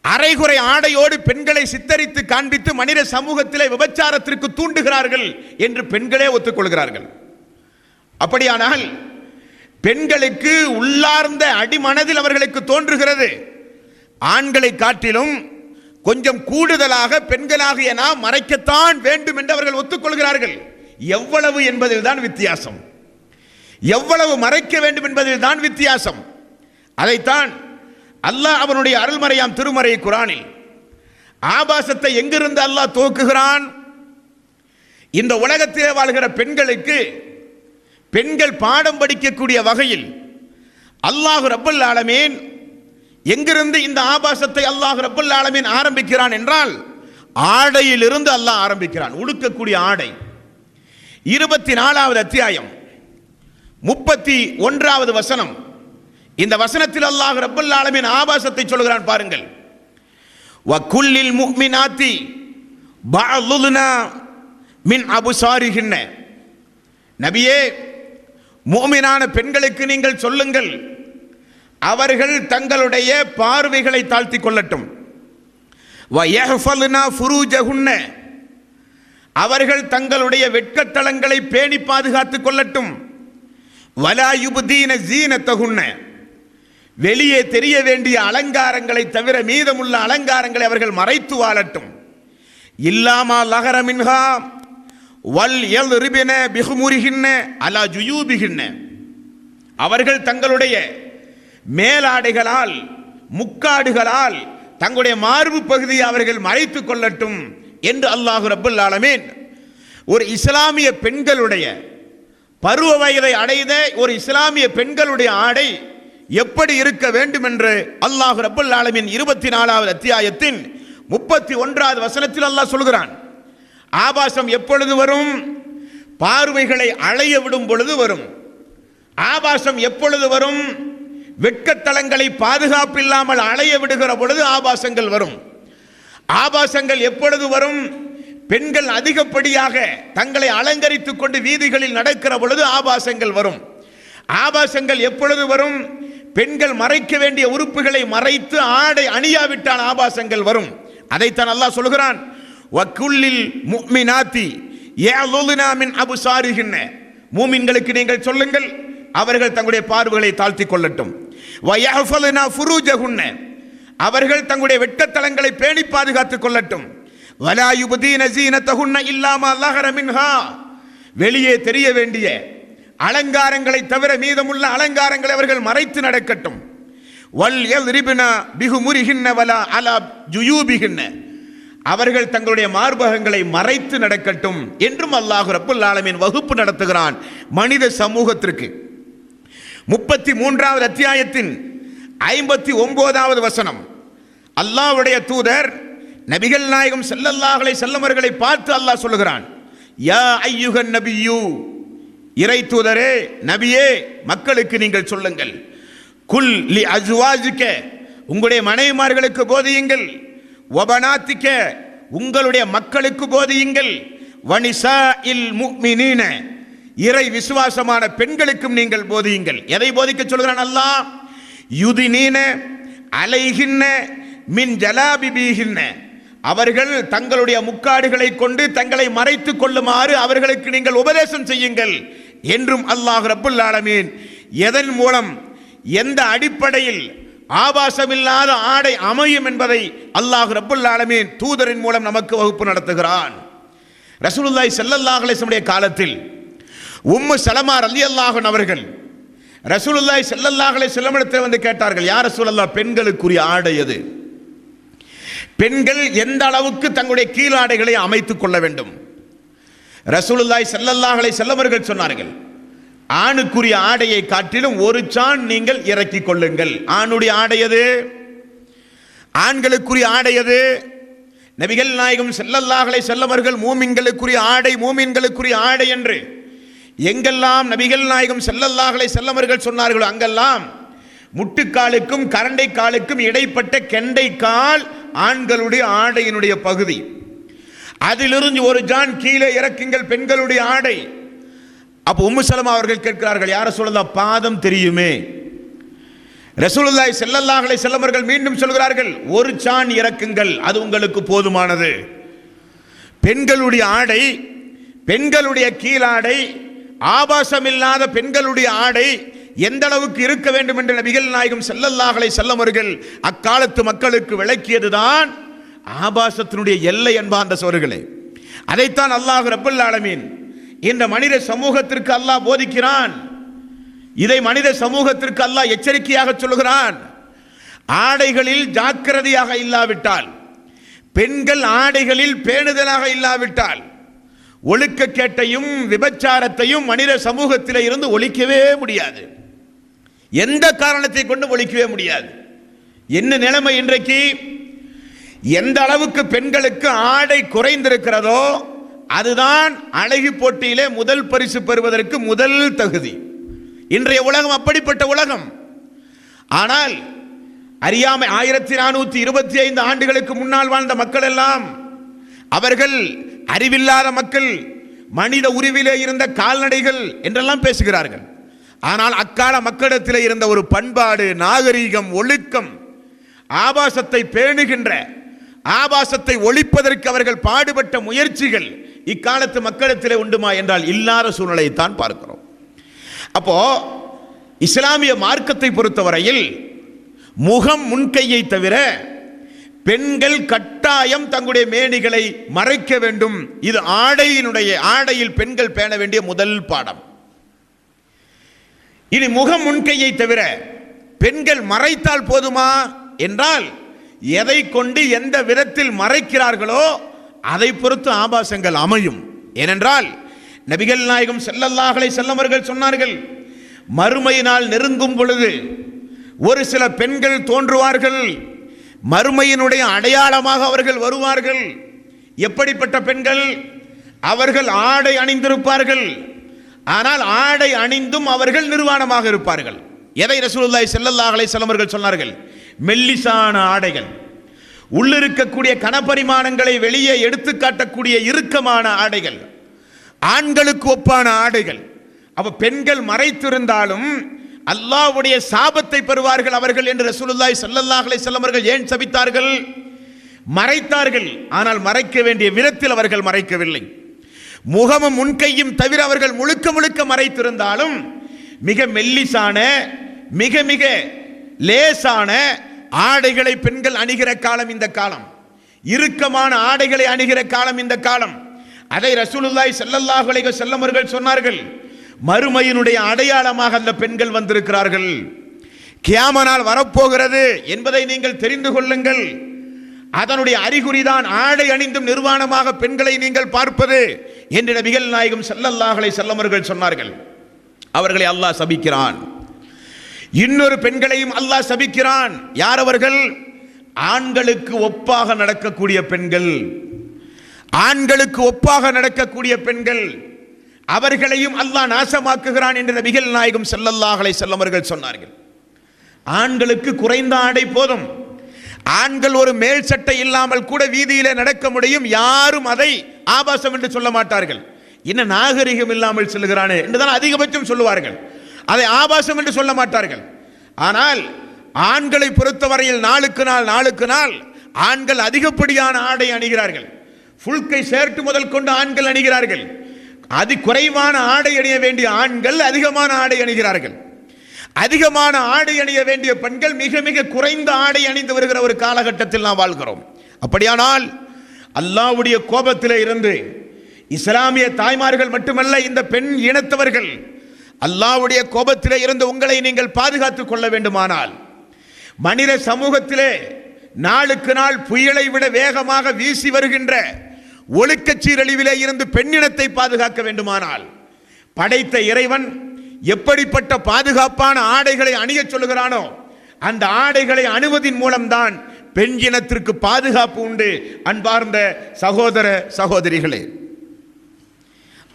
அரைகுறை ஆடையோடு பெண்களை சித்தரித்து காண்பித்து மனித சமூகத்திலே விபச்சாரத்திற்கு தூண்டுகிறார்கள் என்று பெண்களே ஒத்துக்கொள்கிறார்கள். அப்படியானால் பெண்களுக்கு உள்ளார்ந்த அடிமனதில் அவர்களுக்கு தோன்றுகிறது, ஆண்களை காட்டிலும் கொஞ்சம் கூடுதலாக பெண்களாகிய நாம் மறைக்கத்தான் வேண்டும் என்று அவர்கள் ஒத்துக்கொள்கிறார்கள். எவ்வளவு என்பதில் தான் வித்தியாசம், எவ்வளவு மறைக்க வேண்டும் என்பதில் தான் வித்தியாசம். அதைத்தான் அல்லாஹ் அவனுடைய அருள்மறையாம் திருமறை குரானில் ஆபாசத்தை எங்கிருந்து அல்லாஹ் துவக்குகிறான்? இந்த உலகத்திலே வாழ்கிற பெண்களுக்கு பெண்கள் பாடம் படிக்கக்கூடிய வகையில் அல்லாஹ் ரப்பல் ஆலமீன் எங்கிருந்து இந்த ஆபாசத்தை அல்லாஹ் ரப்பல் ஆலமீன் ஆரம்பிக்கிறான் என்றால் ஆடையிலிருந்து அல்லாஹ் ஆரம்பிக்கிறான். உடுக்கக்கூடிய ஆடை. 24வது அத்தியாயம் 31வது வசனம். இந்த வசனத்தில் அல்லாஹ் ரப்பல் ஆலமீன் ஆபாசத்தை சொல்கிறான் பாருங்கள். வகுல்லில் முஃமினாத்தி பஅதுனா மின் அபுசாரிஹின்ன. நபியே, முஃமினான பெண்களுக்கு நீங்கள் சொல்லுங்கள், அவர்கள் தங்களுடைய பார்வைகளை தாழ்த்திக் கொள்ளட்டும். வயஹ்ஃபல்னா ஃபுரூஜஹுன்ன, அவர்கள் தங்களுடைய வெட்கத்தலங்களை பேணி பாதுகாத்துக் கொள்ளட்டும். வலா யுப்தீன ஜீனத்தஹுன்ன, வெளியே தெரிய வேண்டிய அலங்காரங்களை தவிர மீதமுள்ள அலங்காரங்களை அவர்கள் மறைத்து வாழட்டும். இல்லாமா லஹர மின்ஹா வல் யல்ரிபின பிஹுமுரிஹின்ன அலா ஜுயூபிஹின்ன, அவர்கள் தங்களுடைய மேலாடைகளால் முக்காடுகளால் தங்களுடைய மார்பு பகுதியை அவர்கள் மறைத்துக் கொள்ளட்டும் என்று அல்லாஹ் ரப்பல் ஆலமீன் ஒரு இஸ்லாமிய பெண்களுடைய பருவ வயதை அடைந்த ஒரு இஸ்லாமிய பெண்களுடைய ஆடை எப்படி இருக்க வேண்டும் என்று அல்லாஹ் ரப்பல் ஆலமீன் 24வது அத்தியாயத்தின் 31வது வசனத்தில் அல்லாஹ் சொல்கிறான். ஆபாசம் எப்பொழுது வரும்? பார்வைகளை அலைய விடும் பொழுது வரும். ஆபாசம் எப்பொழுது வரும்? வெட்கத்தலங்களை பாதுகாப்பில்லாமல் அலைய விடுகிற பொழுது ஆபாசங்கள் வரும். ஆபாசங்கள் எப்பொழுது வரும்? பெண்கள் அதிகப்படியாக தங்களை அலங்கரித்துக் கொண்டு வீதிகளில் நடக்கிற பொழுது ஆபாசங்கள் வரும். ஆபாசங்கள் எப்பொழுது வரும்? பெண்கள் மறைக்க வேண்டிய உறுப்புகளை மறைத்து ஆடை அணியாவிட்டால் ஆபாசங்கள் வரும். அதைத்தான் அல்லாஹ் சொல்கிறான், வகுல்லில் முஃமினாத்தி யஅதுனா மின் அபுசாரிஹின்ன, மூமின்களுக்கு நீங்கள் சொல்லுங்கள், அவர்கள் தங்களுடைய பார்வைகளை தாழ்த்திக் கொள்ளட்டும். வயஹ்ஃபல்னா ஃபுரூஜஹுன்ன, அவர்கள் தங்களுடைய வெட்கத்தலங்களை பேணி பாதுகாத்துக் கொள்ளட்டும். வலா யுப்தீன ஜீனத்தஹுன்ன இல்லாமா லஹர மின்ஹா, வெளியே தெரிய வேண்டிய அலங்காரங்களை தவிர மீதமுள்ள அலங்காரங்களை அவர்கள் மறைத்து நடக்கட்டும். வல் யல்ரிபின பிஹுமுரிஹின்ன வலா அலா ஜுயூபிஹின்ன, அவர்கள் தங்களுடைய மார்பகங்களை மறைத்து நடக்கட்டும் என்றும் அல்லாஹ் ரப்பல் ஆலமீன் வகுப்பு நடத்துகிறான் மனித சமூகத்திற்கு. 33வது அத்தியாயத்தின் 59வது வசனம். அல்லாஹ்வுடைய தூதர் நபிகள் நாயகம் ஸல்லல்லாஹு அலைஹி வஸல்லம் அவர்களை பார்த்து அல்லாஹ் சொல்கிறான், யா அய்யுஹன் நபியு, இறை தூதரே, நபியே, மக்களுக்கு நீங்கள் சொல்லுங்கள், குல் லி அஸ்வாஜிக, உங்களுடைய மனைவிமார்களுக்கு போதியுங்கள், வபனாத்திக, உங்களுடைய மக்களுக்கு போதியுங்கள், வனிசாஇல் முஃமினீன, இறை விசுவாசமான பெண்களுக்கும் நீங்கள் போதியுங்கள். எதை போதிக்க சொல்கிறான் அல்லாஹ்? யுதினீன அலைஹின்ன மின் ஜலாபிபீஹின்ன, அவர்கள் தங்களுடைய முக்காடுகளை கொண்டு தங்களை மறைத்துக் கொள்ளுமாறு அவர்களுக்கு நீங்கள் உபதேசம் செய்யுங்கள் என்றும் அல்லாஹ் ரப்பல் ஆலமீன் எதன் மூலம், எந்த அடிப்படையில் ஆபாசமில்லாத ஆடை அமையும் என்பதை அல்லாஹ் ரப்பல் ஆலமீன் தூதரின் மூலம் நமக்கு வகுப்பு நடத்துகிறான். ரசூலுல்லாஹி ஸல்லல்லாஹு அலைஹி வஸல்லம் காலத்தில் உம்மு சலமா ரலியல்லாஹு அன்ஹா அவர்கள் ரசூலுல்லாஹி ஸல்லல்லாஹு அலைஹி வஸல்லம் இடத்தில் வந்து கேட்டார்கள், யா ரசூலல்லாஹ், பெண்களுக்குரிய ஆடை எது? பெண்கள் எந்த அளவுக்கு தங்களுடைய கீழாடைகளை அமைத்துக் கொள்ள வேண்டும்? ரசூலுல்லாஹி ஸல்லல்லாஹு அலைஹி வஸல்லம் அவர்கள் சொன்னார்கள், ஆணுக்குரிய ஆடையை காட்டிலும் ஒரு சான் நீங்கள் இறக்கிக் கொள்ளுங்கள். ஆணுடைய ஆடை எது? ஆண்களுக்குரிய ஆடை எது? நபிகள் நாயகம் ஸல்லல்லாஹு அலைஹி வஸல்லம் அவர்கள் மூமின்களுக்குரிய ஆடை, மூமின்களுக்குரிய ஆடை என்று எங்கெல்லாம் நபிகள் நாயகம் ஸல்லல்லாஹு அலைஹி வஸல்லம் அவர்கள் சொன்னார்களோ அங்கெல்லாம் முட்டுக்காலுக்கும் கரண்டை காலுக்கும் இடைப்பட்ட கெண்டை கால் ஆண்களுடைய ஆடையினுடைய பகுதி. அதிலிருந்து ஒரு ஜான் கீழே இறக்குங்கள் பெண்களுடைய ஆடை. அப்போ உம்மு சலமா அவர்கள் கேட்கிறார்கள், யார சொல்லலாம், பாதம் தெரியுமே. ரசூலுல்லாஹி ஸல்லல்லாஹு அலைஹி வஸல்லம் அவர்கள் மீண்டும் சொல்கிறார்கள், ஒரு சான் இறக்குங்கள், அது உங்களுக்கு போதுமானது. பெண்களுடைய ஆடை, பெண்களுடைய கீழாடை, ஆபாசம் இல்லாத பெண்களுடைய ஆடை எந்த அளவுக்கு இருக்க வேண்டும் என்று நபிகள் நாயகம் ஸல்லல்லாஹு அலைஹி வஸல்லம் அவர்கள் அக்காலத்து மக்களுக்கு விளக்கியதுதான் ஆபாசத்தினுடைய எல்லை அன்பார்ந்த சோர்களே. அதைத்தான் அல்லாஹ் ரப்பல் ஆலமீன் இந்த மனித சமூகத்திற்கு அல்லாஹ் போதிக்கிறான். இதை மனித சமூகத்திற்கு அல்லாஹ் எச்சரிக்கையாக சொல்கிறான். ஆடைகளில் ஜாக்கிரதையாக இல்லாவிட்டால், பெண்கள் ஆடைகளில் பேணுதலாக இல்லாவிட்டால், ஒழுக்கக்கேட்டையும் விபச்சாரத்தையும் மனித சமூகத்தில் இருந்து ஒழிக்கவே முடியாது. எந்த காரணத்தை கொண்டு ஒழிக்கவே முடியாது. என்ன நிலைமை இன்றைக்கு? எந்த அளவுக்கு பெண்களுக்கு ஆடை குறைந்திருக்கிறதோ அதுதான் அழகி போட்டியிலே முதல் பரிசு பெறுவதற்கு முதல் தகுதி. இன்றைய உலகம் அப்படிப்பட்ட உலகம். ஆனால் அறியாமை 1425 ஆண்டுகளுக்கு முன்னால் வாழ்ந்த மக்கள் எல்லாம் அவர்கள் அறிவில்லாத மக்கள், மனித உருவிலே இருந்த கால்நடைகள் என்றெல்லாம் பேசுகிறார்கள். ஆனால் அக்கால மக்களிடத்தில் இருந்த ஒரு பண்பாடு, நாகரீகம், ஒழுக்கம், ஆபாசத்தை பேணுகின்ற, ஆபாசத்தை ஒழிப்பதற்கு அவர்கள் பாடுபட்ட முயற்சிகள் இக்காலத்து மக்களிடத்திலே உண்டுமா என்றால் இல்லாத சூழ்நிலையை தான் பார்க்கிறோம். அப்போ இஸ்லாமிய மார்க்கத்தை பொறுத்தவரையில் முகம் முன்கையை தவிர பெண்கள் கட்டாயம் தங்களுடைய மேனிகளை மறைக்க வேண்டும். இது ஆடையில் பெண்கள் பேண வேண்டிய முதல் பாடம். இனி முகம் முன்கையை தவிர பெண்கள் மறைத்தால் போதுமா என்றால், எதை கொண்டு எந்த விதத்தில் மறைக்கிறார்களோ அதை பொறுத்து ஆபாசங்கள் அமையும். ஏனென்றால் நபிகள் நாயகம் ஸல்லல்லாஹு அலைஹி வஸல்லம் அவர்கள் சொன்னார்கள், மறுமை நாள் நெருங்கும் பொழுது ஒரு சில பெண்கள் தோன்றுவார்கள், மறுமையினுடைய அடையாளமாக அவர்கள் வருவார்கள். எப்படிப்பட்ட பெண்கள்? அவர்கள் ஆடை அணிந்திருப்பார்கள், ஆனால் ஆடை அணிந்தும் அவர்கள் நிர்வாணமாக இருப்பார்கள். எதை ரசூலுல்லாஹி ஸல்லல்லாஹு அலைஹி வஸல்லம் அவர்கள் சொன்னார்கள்? மெல்லிசான ஆடைகள், உள்ளிருக்கக்கூடிய கனபரிமாணங்களை வெளியே எடுத்து காட்டக்கூடிய இறுக்கமான ஆடைகள், ஆண்களுக்கு ஒப்பான ஆடைகள். அப்ப பெண்கள் மறைத்திருந்தாலும் அல்லாஹ்வுடைய சாபத்தை பெறுவார்கள் அவர்கள் என்று ரசூலுல்லாஹி ஸல்லல்லாஹு அலைஹி வஸல்லம் அவர்கள் ஏன் சபித்தார்கள்? மறைத்தார்கள், ஆனால் மறைக்க வேண்டிய விதத்தில் அவர்கள் மறைக்கவில்லை. முகமும் முன்கையும் தவிர அவர்கள் முழுக்க முழுக்க மறைத்திருந்தாலும் மிக மெல்லிசான, மிக மிக லேசான ஆடைகளை பெண்கள் அணிகிற காலம் இந்த காலம். இறுக்கமான ஆடைகளை அணிகிற காலம் இந்த காலம். அதை ரசூலுல்லாஹி ஸல்லல்லாஹு அலைஹி வஸல்லம் அவர்கள் சொன்னார்கள், மறுமையினுடைய அடையாளமாக அந்த பெண்கள் வந்திருக்கிறார்கள். கியாம நாள் வரப்போகிறது என்பதை நீங்கள் தெரிந்து கொள்ளுங்கள். அதனுடைய அறிகுறிதான் ஆடை அணிந்தும் நிர்வாணமாக பெண்களை நீங்கள் பார்ப்பது என்று நபிகள் நாயகம் ஸல்லல்லாஹு அலைஹி வஸல்லம் அவர்கள் சொன்னார்கள். அவர்களை அல்லாஹ் சபிக்கிறான். இன்னொரு பெண்களையும் அல்லாஹ் சபிக்கிறான். யார் அவர்கள்? ஆண்களுக்கு ஒப்பாக நடக்கக்கூடிய பெண்கள். ஆண்களுக்கு ஒப்பாக நடக்கக்கூடிய பெண்கள், அவர்களையும் அல்லாஹ் நாசமாக்குகிறான் என்று நபிகள் நாயகம் ஸல்லல்லாஹு அலைஹி வஸல்லம் அவர்கள் சொன்னார்கள். ஆண்களுக்கு குறைந்த ஆடை போதும். ஆண்கள் ஒரு மேல் சட்டை இல்லாமல் கூட வீதியிலே நடக்க முடியும். யாரும் அதை ஆபாசம் என்று சொல்ல மாட்டார்கள். இன்னும் நாகரிகம் இல்லாமல் செல்கிறானே என்றுதான் அதிகபட்சம் சொல்லுவார்கள். அதை ஆபாசம் என்று சொல்ல மாட்டார்கள். ஆனால் ஆண்களை பொறுத்தவரையில் நாளுக்கு நாள் ஆண்கள் அதிகப்படியான ஆடை அணிகிறார்கள். ஃபுல்கை ஷர்ட் முதல் கொண்டு ஆண்கள் அணிகிறார்கள். அது குறைவான ஆடை அணிய வேண்டிய ஆண்கள் அதிகமான ஆடை அணிகிறார்கள். அதிகமான ஆடை அணிய வேண்டிய பெண்கள் மிக மிக குறைந்த ஆடை அணிந்து வருகிற ஒரு காலகட்டத்தில் நாம் வாழ்கிறோம். அப்படியானால் அல்லாஹ்வுடைய கோபத்திலே இருந்து இஸ்லாமிய தாய்மார்கள் மட்டுமல்ல, இந்த பெண் இனத்தவர்கள் அல்லாஹ்வுடைய கோபத்திலே இருந்து உங்களை நீங்கள் பாதுகாத்துக் கொள்ள வேண்டுமானால், மனித சமூகத்திலே நாளுக்கு நாள் புயலை விட வேகமாக வீசி வருகின்ற ஒழுக்கச் சீரழிவிலே இருந்து பெண்ணினத்தை பாதுகாக்க வேண்டுமானால், படைத்த இறைவன் எப்படிப்பட்ட பாதுகாப்பான ஆடைகளை அணிய சொல்லுகிறானோ அந்த ஆடைகளை அணிவதின் மூலம்தான் பெண் இனத்திற்கு பாதுகாப்பு உண்டு. அன்பார்ந்த சகோதர சகோதரிகளே,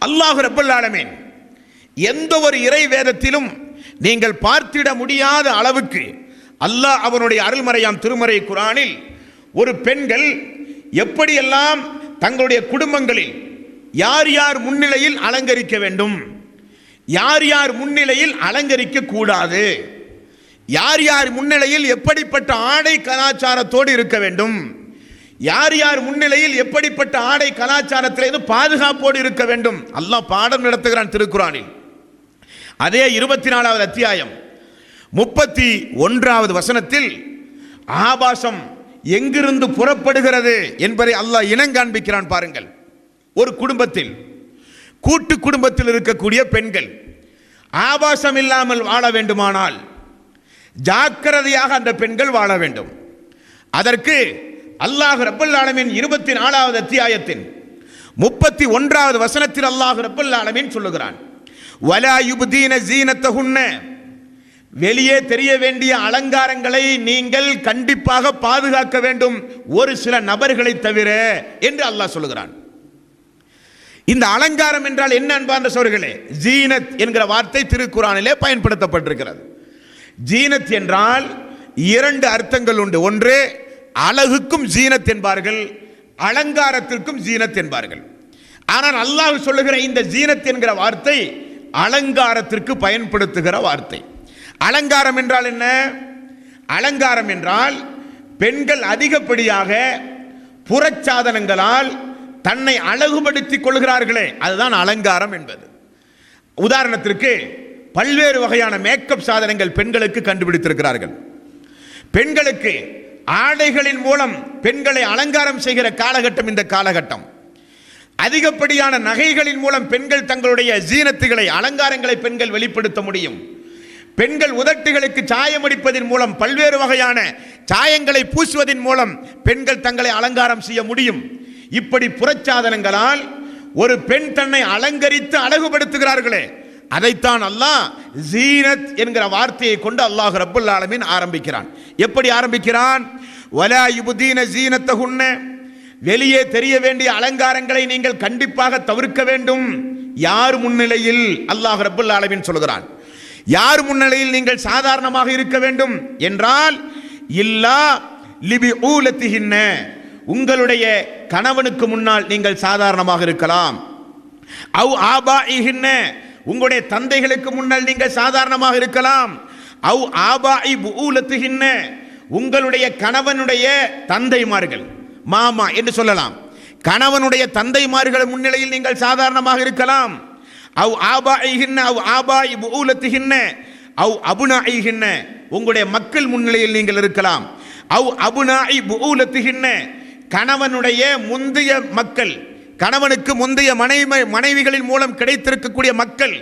அல்லாஹ் ரப்பல் ஆலமீன் எந்த ஒரு இறை வேதத்திலும் நீங்கள் பார்த்திட முடியாத அளவுக்கு அல்லாஹ் அவனுடைய அருள்மறையாம் திருமறை குர்ஆனில் ஒரு பெண்கள் எப்படியெல்லாம் தங்களுடைய குடும்பங்களில் யார் யார் முன்னிலையில் அலங்கரிக்க வேண்டும், யார் யார் முன்னிலையில் அலங்கரிக்க கூடாது யார் யார் முன்னிலையில் எப்படிப்பட்ட ஆடை கலாச்சாரத்தோடு இருக்க வேண்டும், யார் யார் முன்னிலையில் எப்படிப்பட்ட ஆடை கலாச்சாரத்திலிருந்து பாதுகாப்போடு இருக்க வேண்டும், அல்லாஹ் பாடம் நடத்துகிறான் திருக்குரானில். அதே 24வது அத்தியாயம் 31வது வசனத்தில் ஆபாசம் எங்கிருந்து புறப்படுகிறது என்பதை அல்லாஹ் இனங்காண்பிக்கிறான். பாருங்கள், ஒரு குடும்பத்தில், கூட்டு குடும்பத்தில் இருக்கக்கூடிய பெண்கள் ஆபாசம் இல்லாமல் வாழ வேண்டுமானால் ஜாக்கிரதையாக அந்த பெண்கள் வாழ வேண்டும். அதற்கு அல்லாஹ் ரப்பல் ஆலமீன் 24வது அத்தியாயத்தின் 31வது வசனத்தில் அல்லாஹ் ரப்பல் ஆலமீன் சொல்லுகிறான், வலா யுப்தீன ஸீனத்தஹுன்ன, வெளியே தெரிய வேண்டிய அலங்காரங்களை நீங்கள் கண்டிப்பாக பாதுகாக்க வேண்டும், ஒரு சில நபர்களை தவிர என்று அல்லாஹ் சொல்லுகிறான். இந்த அலங்காரம் என்றால் என்ன அன்பார்ந்த சகோதரர்களே? ஜீனத் என்கிற வார்த்தை திருக்குரானிலே பயன்படுத்தப்பட்டிருக்கிறது. ஜீனத் என்றால் 2 அர்த்தங்கள் உண்டு. ஒன்று, அழகுக்கும் ஜீனத் என்பார்கள், அலங்காரத்திற்கும் ஜீனத் என்பார்கள். ஆனால் அல்லாஹ் சொல்லுகிற இந்த ஜீனத் என்கிற வார்த்தை அலங்காரத்திற்கு பயன்படுத்துகிற வார்த்தை. அலங்காரம் என்றால் என்ன? அலங்காரம் என்றால் பெண்கள் அதிகப்படியாக புறச்சாதனங்களால் தன்னை அழகுபடுத்திக் கொள்கிறார்களே, அதுதான் அலங்காரம் என்பது. உதாரணத்திற்கு பல்வேறு வகையான மேக்கப் சாதனங்கள் பெண்களுக்கு கண்டுபிடித்திருக்கிறார்கள். பெண்களுக்கு ஆடைகளின் மூலம் பெண்களை அலங்காரம் செய்கிற காலகட்டம் இந்த காலகட்டம். அதிகப்படியான நகைகளின் மூலம் பெண்கள் தங்களுடைய ஜீனத்துகளை, அலங்காரங்களை பெண்கள் வெளிப்படுத்த முடியும். பெண்கள் உதட்டுகளுக்கு சாயம் அடிப்பதன் மூலம், பல்வேறு வகையான சாயங்களை பூசுவதன் மூலம் பெண்கள் தங்களை அலங்காரம் செய்ய முடியும். இப்படி புறச்சாதனங்களால் ஒரு பெண் தன்னை அலங்கரித்து அழகுபடுத்துகிறார்களே, அதைத்தான் அல்லாஹ் ஜீனத் என்கிற வார்த்தையை கொண்டு அல்லாஹ் ரப்பல் ஆலமீன் ஆரம்பிக்கிறான். எப்படி ஆரம்பிக்கிறான்? வலா யுப்தீன ஸீனத்தஹுன்ன, வெளியே தெரிய வேண்டிய அலங்காரங்களை நீங்கள் கண்டிப்பாக தவிர்க்க வேண்டும். யார் முன்னிலையில்? அல்லாஹ் ரப்பல் ஆலமீன் சொல்கிறான். யார் முன்னிலையில் நீங்கள் சாதாரணமாக இருக்க வேண்டும் என்றால், இல்லா லிபிஊலத்திஹின்ன, உங்களுடைய கணவனுக்கு முன்னால் நீங்கள் சாதாரணமாக இருக்கலாம். அவ் ஆபாஇஹின்ன, உங்களுடைய தந்தைகளுக்கு முன்னால் நீங்கள் சாதாரணமாக இருக்கலாம். அவ் ஆபாஇ புஊலத்திஹின்ன, உங்களுடைய கணவனுடைய தந்தைமார்கள், மாமா என்று சொல்லலாம், கணவனுடைய தந்தைமார்கள் முன்னிலையில் நீங்கள் சாதாரணமாக இருக்கலாம். அவ் ஆபாஇஹின்ன அவ் ஆபாஇ புஊலத்திஹின்ன அவ் அபுனாஇஹின்ன, உங்களுடைய மக்கள் முன்னிலையில் நீங்கள் இருக்கலாம். அவ் அபுனாஇ புஊலத்திஹின்ன, கணவனுடைய முந்தைய மக்கள், கணவனுக்கு முந்தைய மனைவிகளின் மூலம் கிடைத்திருக்கக்கூடிய மக்கள்,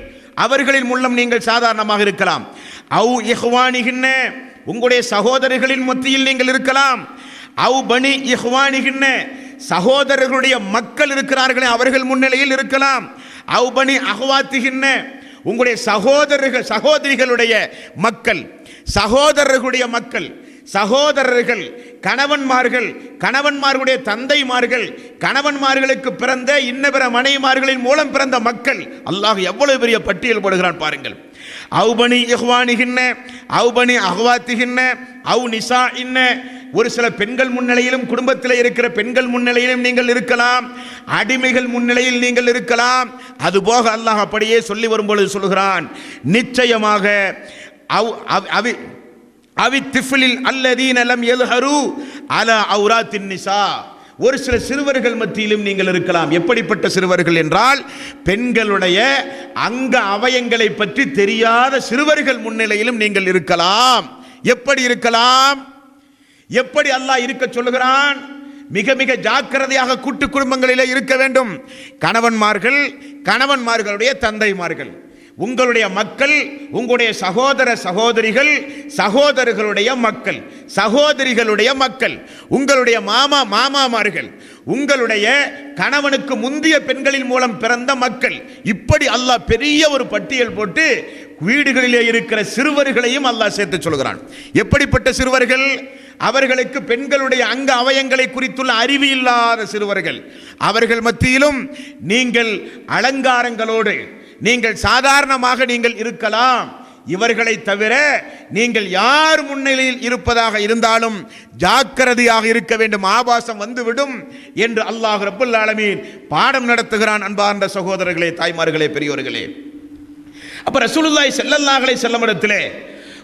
அவர்களின் மூலம் நீங்கள் சாதாரணமாக இருக்கலாம். அவு இஹ்வானிஹின்ன, உங்களுடைய சகோதரர்களின் மத்தியில் நீங்கள் இருக்கலாம். அவு பனி இஹ்வானிஹின்ன, சகோதரர்களுடைய மக்கள் இருக்கிறார்களே அவர்கள் முன்னிலையில் இருக்கலாம். அவு பனி அஹ்வாத்திஹின்ன, உங்களுடைய சகோதரிகளுடைய மக்கள், சகோதரர்களுடைய மக்கள், சகோதரர்கள், கணவன்மார்கள், கணவன்மார்களுடைய தந்தைமார்கள், கணவன்மார்களுக்கு பிறந்த இன்ன பிற மனைவிமார்களின் மூலம் பிறந்த மக்கள். அல்லாஹ் எவ்வளவு பெரிய பட்டியல் போடுகிறான் பாருங்கள். அவுபனி இஹ்வானிஹின்ன அவுபனி அஹ்வாத்திஹின்ன அவு நிசா இன்ன, ஒரு சில பெண்கள் முன்னிலையிலும் குடும்பத்தில் இருக்கிற பெண்கள் முன்னிலையிலும் நீங்கள் இருக்கலாம். அடிமைகள் முன்னிலையில் நீங்கள் இருக்கலாம். அதுபோக அல்லாஹ் அப்படியே சொல்லி வரும்பொழுது சொல்கிறான், நிச்சயமாக அவி திஃபிலில் அல்லதீன லம் யல்ஹரு அலா அவ்ராத்தின் நிசா, ஒரு சில சிறுவர்கள் மத்தியிலும் நீங்கள் இருக்கலாம். எப்படிப்பட்ட சிறுவர்கள் என்றால், பெண்களுடைய அங்க அவயங்களை பற்றி தெரியாத சிறுவர்கள் முன்னிலையிலும் நீங்கள் இருக்கலாம். எப்படி இருக்கலாம்? எப்படி அல்லாஹ் இருக்க சொல்லுகிறான்? மிக மிக ஜாக்கிரதையாக கூட்டு குடும்பங்களிலே இருக்க வேண்டும். கணவன்மார்கள், கணவன்மார்களுடைய தந்தைமார்கள், உங்களுடைய மக்கள், உங்களுடைய சகோதர சகோதரிகள், சகோதரர்களுடைய மக்கள், சகோதரிகளுடைய மக்கள், உங்களுடைய மாமாமார்கள், உங்களுடைய கணவனுக்கு முந்திய பெண்களின் மூலம் பிறந்த மக்கள். இப்படி அல்லாஹ் பெரிய ஒரு பட்டியல் போட்டு வீடுகளிலே இருக்கிற சிறுவர்களையும் அல்லாஹ் சேர்த்து சொல்கிறான். எப்படிப்பட்ட சிறுவர்கள்? அவர்களுக்கு பெண்களுடைய அங்க அவயங்களை குறித்துள்ள அறிவு இல்லாத சிறுவர்கள். அவர்கள் மத்தியிலும் நீங்கள் அலங்காரங்களோடு, நீங்கள் சாதாரணமாக நீங்கள் இருக்கலாம். இவர்களை தவிர நீங்கள் யார் முன்னிலையில் இருப்பதாக இருந்தாலும் ஜாக்கிரதையாக இருக்க வேண்டும், ஆபாசம் வந்துவிடும் என்று அல்லாஹ் ரப்பல் ஆலமீன் பாடம் நடத்துகிறான். அன்பார்ந்த சகோதரர்களே, தாய்மார்களே, பெரியோர்களே, அப்ப ரசூலுல்லாஹி ஸல்லல்லாஹு அலைஹி வஸல்லம் இடத்திலே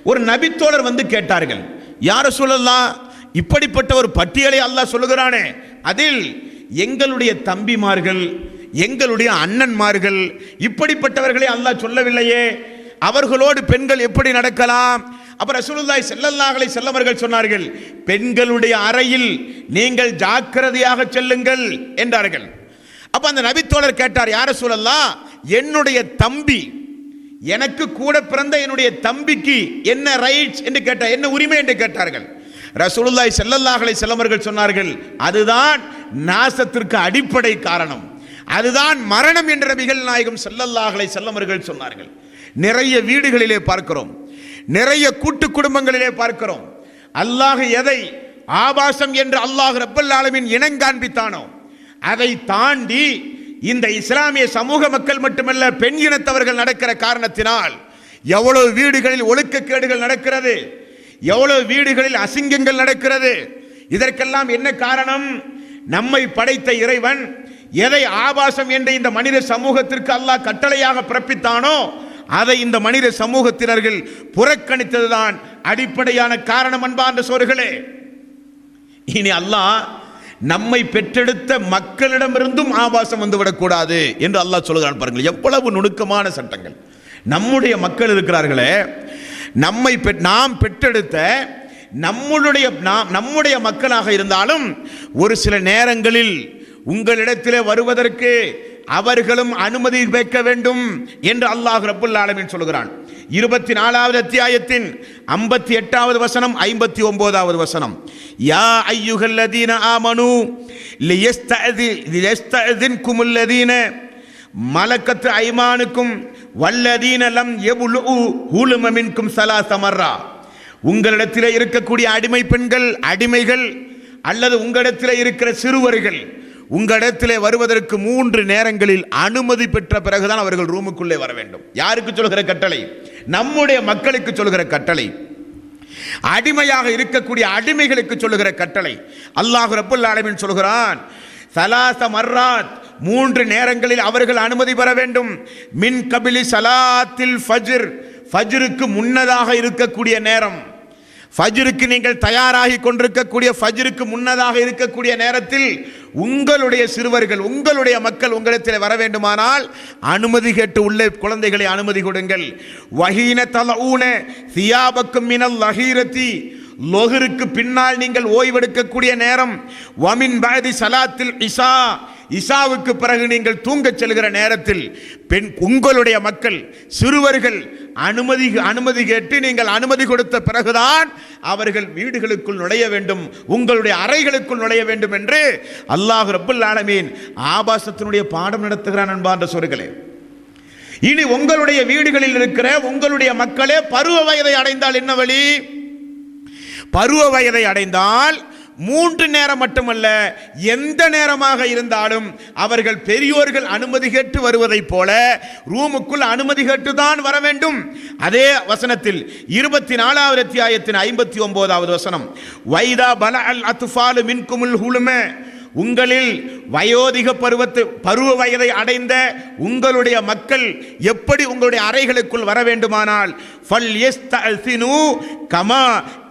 ஒரு நபித்தோழர் வந்து கேட்டார்கள், யார் ரசூலல்லாஹ், இப்படிப்பட்ட ஒரு பட்டியலை அல்லாஹ் சொல்லுகிறானே, அதில் எங்களுடைய தம்பிமார்கள், எங்களுடைய அண்ணன்மார்கள், இப்படிப்பட்டவர்களை அல்லாஹ் சொல்லவில்லையே, அவர்களோடு பெண்கள் எப்படி நடக்கலாம்? அப்ப ரசூலுல்லாஹி ஸல்லல்லாஹு அலைஹி வஸல்லம் அவர்கள் சொன்னார்கள், பெண்களுடைய அறையில் நீங்கள் ஜாக்கிரதையாக செல்லுங்கள் என்றார்கள். அப்ப அந்த நபித்தோழர் கேட்டார், யார் ரசூலல்லாஹ், என்னுடைய தம்பி, எனக்கு கூட பிறந்த என்னுடைய தம்பிக்கு என்ன ரைட்ஸ் என்று கேட்டார், என்ன உரிமை என்று கேட்டார்கள். ரசூலுல்லாஹி ஸல்லல்லாஹு அலைஹி வஸல்லம் அவர்கள் சொன்னார்கள், அதுதான் நாசத்திற்கு அடிப்படை காரணம், அதுதான் மரணம் என்று நபிகள் நாயகம் ஸல்லல்லாஹு அலைஹி வஸல்லம் அவர்கள் சொன்னார்கள். நிறைய வீடுகளிலே பார்க்கிறோம், நிறைய கூட்டு குடும்பங்களிலே பார்க்கிறோம், அல்லாஹ் எதை ஆபாசம் என்று அல்லாஹ் ரப்பல் ஆலமீன் இனங்காண்பித்தானோ அதை தாண்டி இந்த இஸ்லாமிய சமூக மக்கள் மட்டுமல்ல, பெண் இனத்தவர்கள் நடக்கிற காரணத்தினால் எவ்வளவு வீடுகளில் ஒழுக்கக்கேடுகள் நடக்கிறது, எவ்வளவு வீடுகளில் அசிங்கங்கள் நடக்கிறது. இதற்கெல்லாம் என்ன காரணம்? நம்மை படைத்த இறைவன் எதை ஆபாசம் என்று இந்த மனித சமூகத்திற்கு அல்லாஹ் கட்டளையாக பிறப்பித்தானோ அதை இந்த மனித சமூகத்தினர்கள் புறக்கணித்ததுதான் அடிப்படையான காரணம். அன்பார்ந்த சோர்களே, இனி அல்லாஹ் நம்மை பெற்றெடுத்த மக்களிடமிருந்தும் ஆபாசம் வந்துவிடக்கூடாது என்று அல்லாஹ் சொல்கிறான். பாருங்கள், எவ்வளவு நுணுக்கமான சட்டங்கள். நம்முடைய மக்கள் இருக்கிறார்களே, நாம் பெற்றெடுத்த நம்முடைய மக்களாக இருந்தாலும் ஒரு சில நேரங்களில் உங்களிடத்திலே வருவதற்கு அவர்களும் அனுமதி வைக்க வேண்டும் என்று அல்லாஹ் ரப்புல் ஆலமீன் சொல்கிறான். 24வது அத்தியாயத்தின் 58வது வசனம், 59வது வசனம், யா அய்யுஹல்லதீன ஆமனு லியஸ்தஅதின்குமுல்லதீன மலக்கத் ஐமானுக்கும் வல்லதீன லம் யபுலு ஹுலும மின்கும் ஸலாஸ மர்ரா. உங்களிடத்திலே இருக்கக்கூடிய அடிமை பெண்கள், அடிமைகள் அல்லது உங்களிடத்திலே இருக்கிற சிறுவர்கள் உங்களிடத்திலே வருவதற்கு 3 நேரங்களில் அனுமதி பெற்ற பிறகுதான் அவர்கள் ரூமுக்குள்ளே வர வேண்டும். யாருக்கு சொல்கிற கட்டளை? நம்முடைய மக்களுக்கு சொல்கிற கட்டளை, அடிமையாக இருக்கக்கூடிய அடிமைகளுக்கு சொல்லுகிற கட்டளை. அல்லாஹ் ரப்புல் ஆலமீன் சொல்கிறான், ஸலாஸ மர்ராத், 3 நேரங்களில் அவர்கள் அனுமதி பெற வேண்டும். மின் கபிலி ஸலாத்தில் ஃபஜ்ர், ஃபஜ்ருக்கு முன்னதாக இருக்கக்கூடிய நேரம், ஃபஜ்ருக்கு நீங்கள் தயாராகி கொண்டிருக்கக்கூடிய ஃபஜ்ருக்கு முன்னதாக இருக்கக்கூடிய நேரத்தில் உங்களுடைய சிறுவர்கள், உங்களுடைய மக்கள் உங்களிடத்தில் வர வேண்டுமானால் அனுமதி கேட்டு உள்ளே குழந்தைகளை அனுமதி கொடுங்கள். வஹீன தலஊன சியாபக்கும் மினல் லஹீரதி, லொஹருக்கு பின்னால் நீங்கள் ஓய்வெடுக்கக்கூடிய நேரம். வமின் பாதி சலாத்தில் இஷா, இஷாவுக்கு பிறகு நீங்கள் தூங்கச் செல்கிற நேரத்தில் பெண் உங்களுடைய மக்கள் சிறுவர்கள் அனுமதி கேட்டு நீங்கள் அனுமதி கொடுத்த பிறகுதான் அவர்கள் வீடுகளுக்குள் நுழைய வேண்டும், உங்களுடைய அறைகளுக்குள் நுழைய வேண்டும் என்று அல்லாஹ் ரப்புல் ஆலமீன் ஆபாசத்தினுடைய பாடம் நடத்துகிறான். அன்பார்ந்த சோர்களே, இனி உங்களுடைய வீடுகளில் இருக்கிற உங்களுடைய மக்களே பருவ வயதை அடைந்தால் என்ன வழி? பருவ வயதை அடைந்தால் 3 நேரம் மட்டுமல்ல, எந்த நேரமாக இருந்தாலும் அவர்கள் பெரியோர்கள் அனுமதி கேட்டு வருவதைப் போல ரூமுக்குள் அனுமதி கேட்டுதான் வர வேண்டும். அதே வசனத்தில் 24வது அத்தியாயத்தின் 59வது வசனம், வைதா பல அல் அத்ஃபாலு மின்குமுல் ஹுலும, உங்களில் வயோதிக பருவ வயதை அடைந்த உங்களுடைய மக்கள் எப்படி உங்களுடைய அறைகளுக்குள் வர வேண்டுமானால் ஃபல் யஸ்தஅஸினு கமா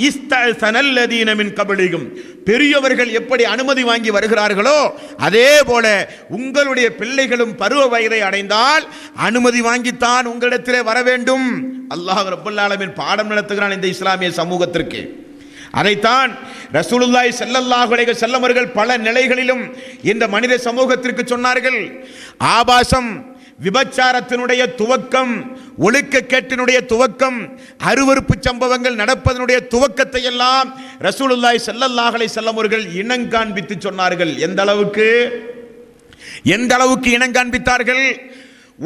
இஸ்தஅஸனல்லதீன மின் கப்லிஹும், பெரியவர்கள் எப்படி அனுமதி வாங்கி வருகிறார்களோ அதே போல உங்களுடைய பிள்ளைகளும் பருவ வயதை அடைந்தால் அனுமதி வாங்கித்தான் உங்களிடத்திலே வர வேண்டும். அல்லாஹ் ரப்பல் ஆலமீன் பாடம் நடத்துகிறான் இந்த இஸ்லாமிய சமூகத்திற்கு. அதைத்தான் ரசூலுல்லாஹி ஸல்லல்லாஹு அலைஹி வஸல்லம் அவர்கள் பல நிலைகளிலும் இந்த மனித சமூகத்திற்கு சொன்னார்கள். ஆபாசம், விபச்சாரத்தினுடைய துவக்கம், ஒழுக்கக்கேட்டினுடைய துவக்கம், அருவருப்பு சம்பவங்கள் நடப்பதனுடைய துவக்கத்தை எல்லாம் ரசூலுல்லாஹி ஸல்லல்லாஹு அலைஹி வஸல்லம் அவர்கள் இனங்காண்பித்து சொன்னார்கள். எந்த அளவுக்கு இனங்காண்பித்தார்கள்?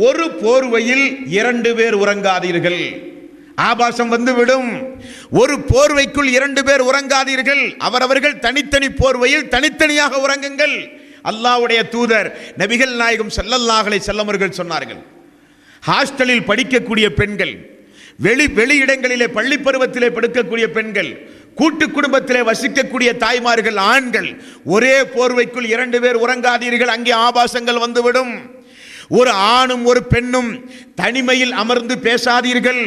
ஒரு போர்வையில் 2 பேர் உறங்காதீர்கள், ஆபாசம் வந்துவிடும். ஒரு போர்வைக்குள் 2 பேர் உறங்காதீர்கள், அவரவர்கள் தனித்தனி போர்வையில் தனித்தனியாக உறங்குங்கள். அல்லாஹ்வுடைய தூதர் நபிகள் நாயகம் ஸல்லல்லாஹு அலைஹி வஸல்லம் அவர்கள் சொன்னார்கள், ஹாஸ்டலில் படிக்கக்கூடிய பெண்கள், வெளி இடங்களிலே பள்ளி பருவத்திலே படுக்கக்கூடிய பெண்கள், கூட்டு குடும்பத்திலே வசிக்கக்கூடிய தாய்மார்கள், ஆண்கள் ஒரே போர்வைக்குள் 2 பேர் உறங்காதீர்கள், அங்கே ஆபாசங்கள் வந்துவிடும். ஒரு ஆணும் ஒரு பெண்ணும் தனிமையில் அமர்ந்து பேசாதீர்கள்.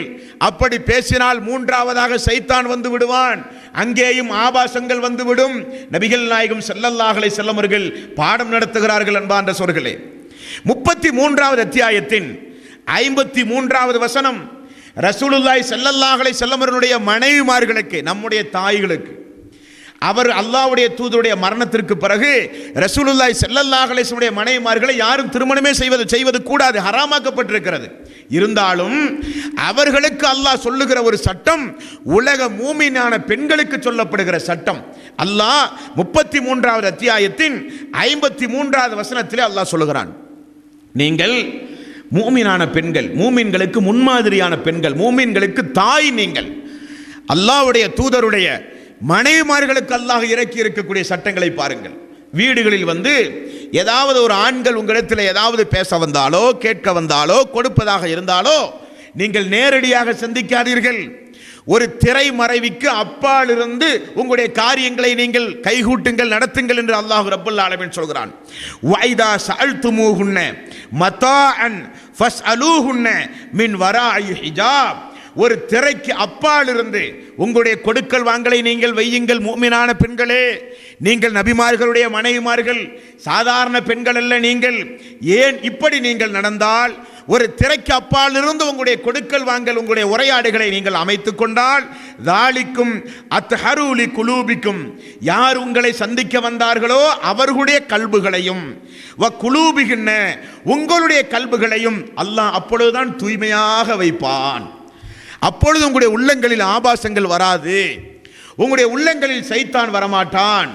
அப்படி பேசினால் மூன்றாவதாக சைத்தான் வந்து விடுவான், அங்கேயும் ஆபாசங்கள் வந்துவிடும். நபிகள் நாயகம் ஸல்லல்லாஹு அலைஹி வஸல்லம் அவர்கள் பாடம் நடத்துகிறார்கள். அன்பார்ந்த சகோதரர்களே, 33வது அத்தியாயத்தின் 53வது வசனம் ரசூலுல்லாஹி ஸல்லல்லாஹு அலைஹி வஸல்லம் அவர்களுடைய மனைவிமார்களுக்கு, நம்முடைய தாய்களுக்கு, அவர் அல்லாஹ்வுடைய தூதருடைய மரணத்திற்கு பிறகு ரசூலுல்லாஹி ஸல்லல்லாஹு அலைஹி வஸல்லம் மனைவிமார்களை யாரும் திருமணமே செய்வது கூடாது, ஹராமாக்கப்பட்டிருக்கிறது. இருந்தாலும் அவர்களுக்கு அல்லாஹ் சொல்லுகிற ஒரு சட்டம் உலக மூமினான பெண்களுக்கு சொல்லப்படுகிற சட்டம். அல்லாஹ் 33வது அத்தியாயத்தின் 53வது வசனத்திலே அல்லாஹ் சொல்லுகிறான், நீங்கள் மூமினான பெண்கள், மூமின்களுக்கு முன்மாதிரியான பெண்கள், மூமின்களுக்கு தாய் நீங்கள். அல்லாஹ்வுடைய தூதருடைய மனைவிமார்களுக்கு அல்லாஹ் இறக்கி இருக்கக்கூடிய சட்டங்களை பாருங்கள். வீடுகளில் வந்து ஏதாவது ஒரு ஆண்கள் உங்களிடத்தில் ஏதாவது பேச வந்தாலோ கேட்க வந்தாலோ கொடுப்பதாக இருந்தாலோ நீங்கள் நேரடியாக சந்திக்காதீர்கள். ஒரு திரை மறைவிக்கு அப்பால் இருந்து உங்களுடைய காரியங்களை நீங்கள் கைகூட்டுங்கள், நடத்துங்கள் என்று அல்லாஹ் ரப்பல் ஆலமீன் சொல்கிறான். வைதா சஅல்துமூஹுன்ன மதாஅன் ஃபஸ்அலூஹுன்ன மின் வராஇ ஹிஜாப். ஒரு திரைக்கு அப்பால் இருந்து உங்களுடைய கொடுக்கல் வாங்கலை நீங்கள் வையுங்கள். மூமினான பெண்களே, நீங்கள் நபிமார்களுடைய மனைவிமார்கள், சாதாரண பெண்கள் அல்ல நீங்கள். ஏன் இப்படி நீங்கள் நடந்தால், ஒரு திரைக்கு அப்பால் இருந்து உங்களுடைய கொடுக்கல் வாங்கல், உங்களுடைய உரையாடுகளை நீங்கள் அமைத்துக் கொண்டால், தாலிக்கும் அத்ஹருலி குலூபிக்கும், யார் உங்களை சந்திக்க வந்தார்களோ அவர்களுடைய கல்புகளையும் வ குலூபிகின்ன, உங்களுடைய கல்புகளையும் அல்லாஹ் அப்பொழுதுதான் தூய்மையாக வைப்பான். அப்பொழுது உங்களுடைய உள்ளங்களில் ஆபாசங்கள் வராது, உங்களுடைய உள்ளங்களில் சைத்தான் வரமாட்டான்.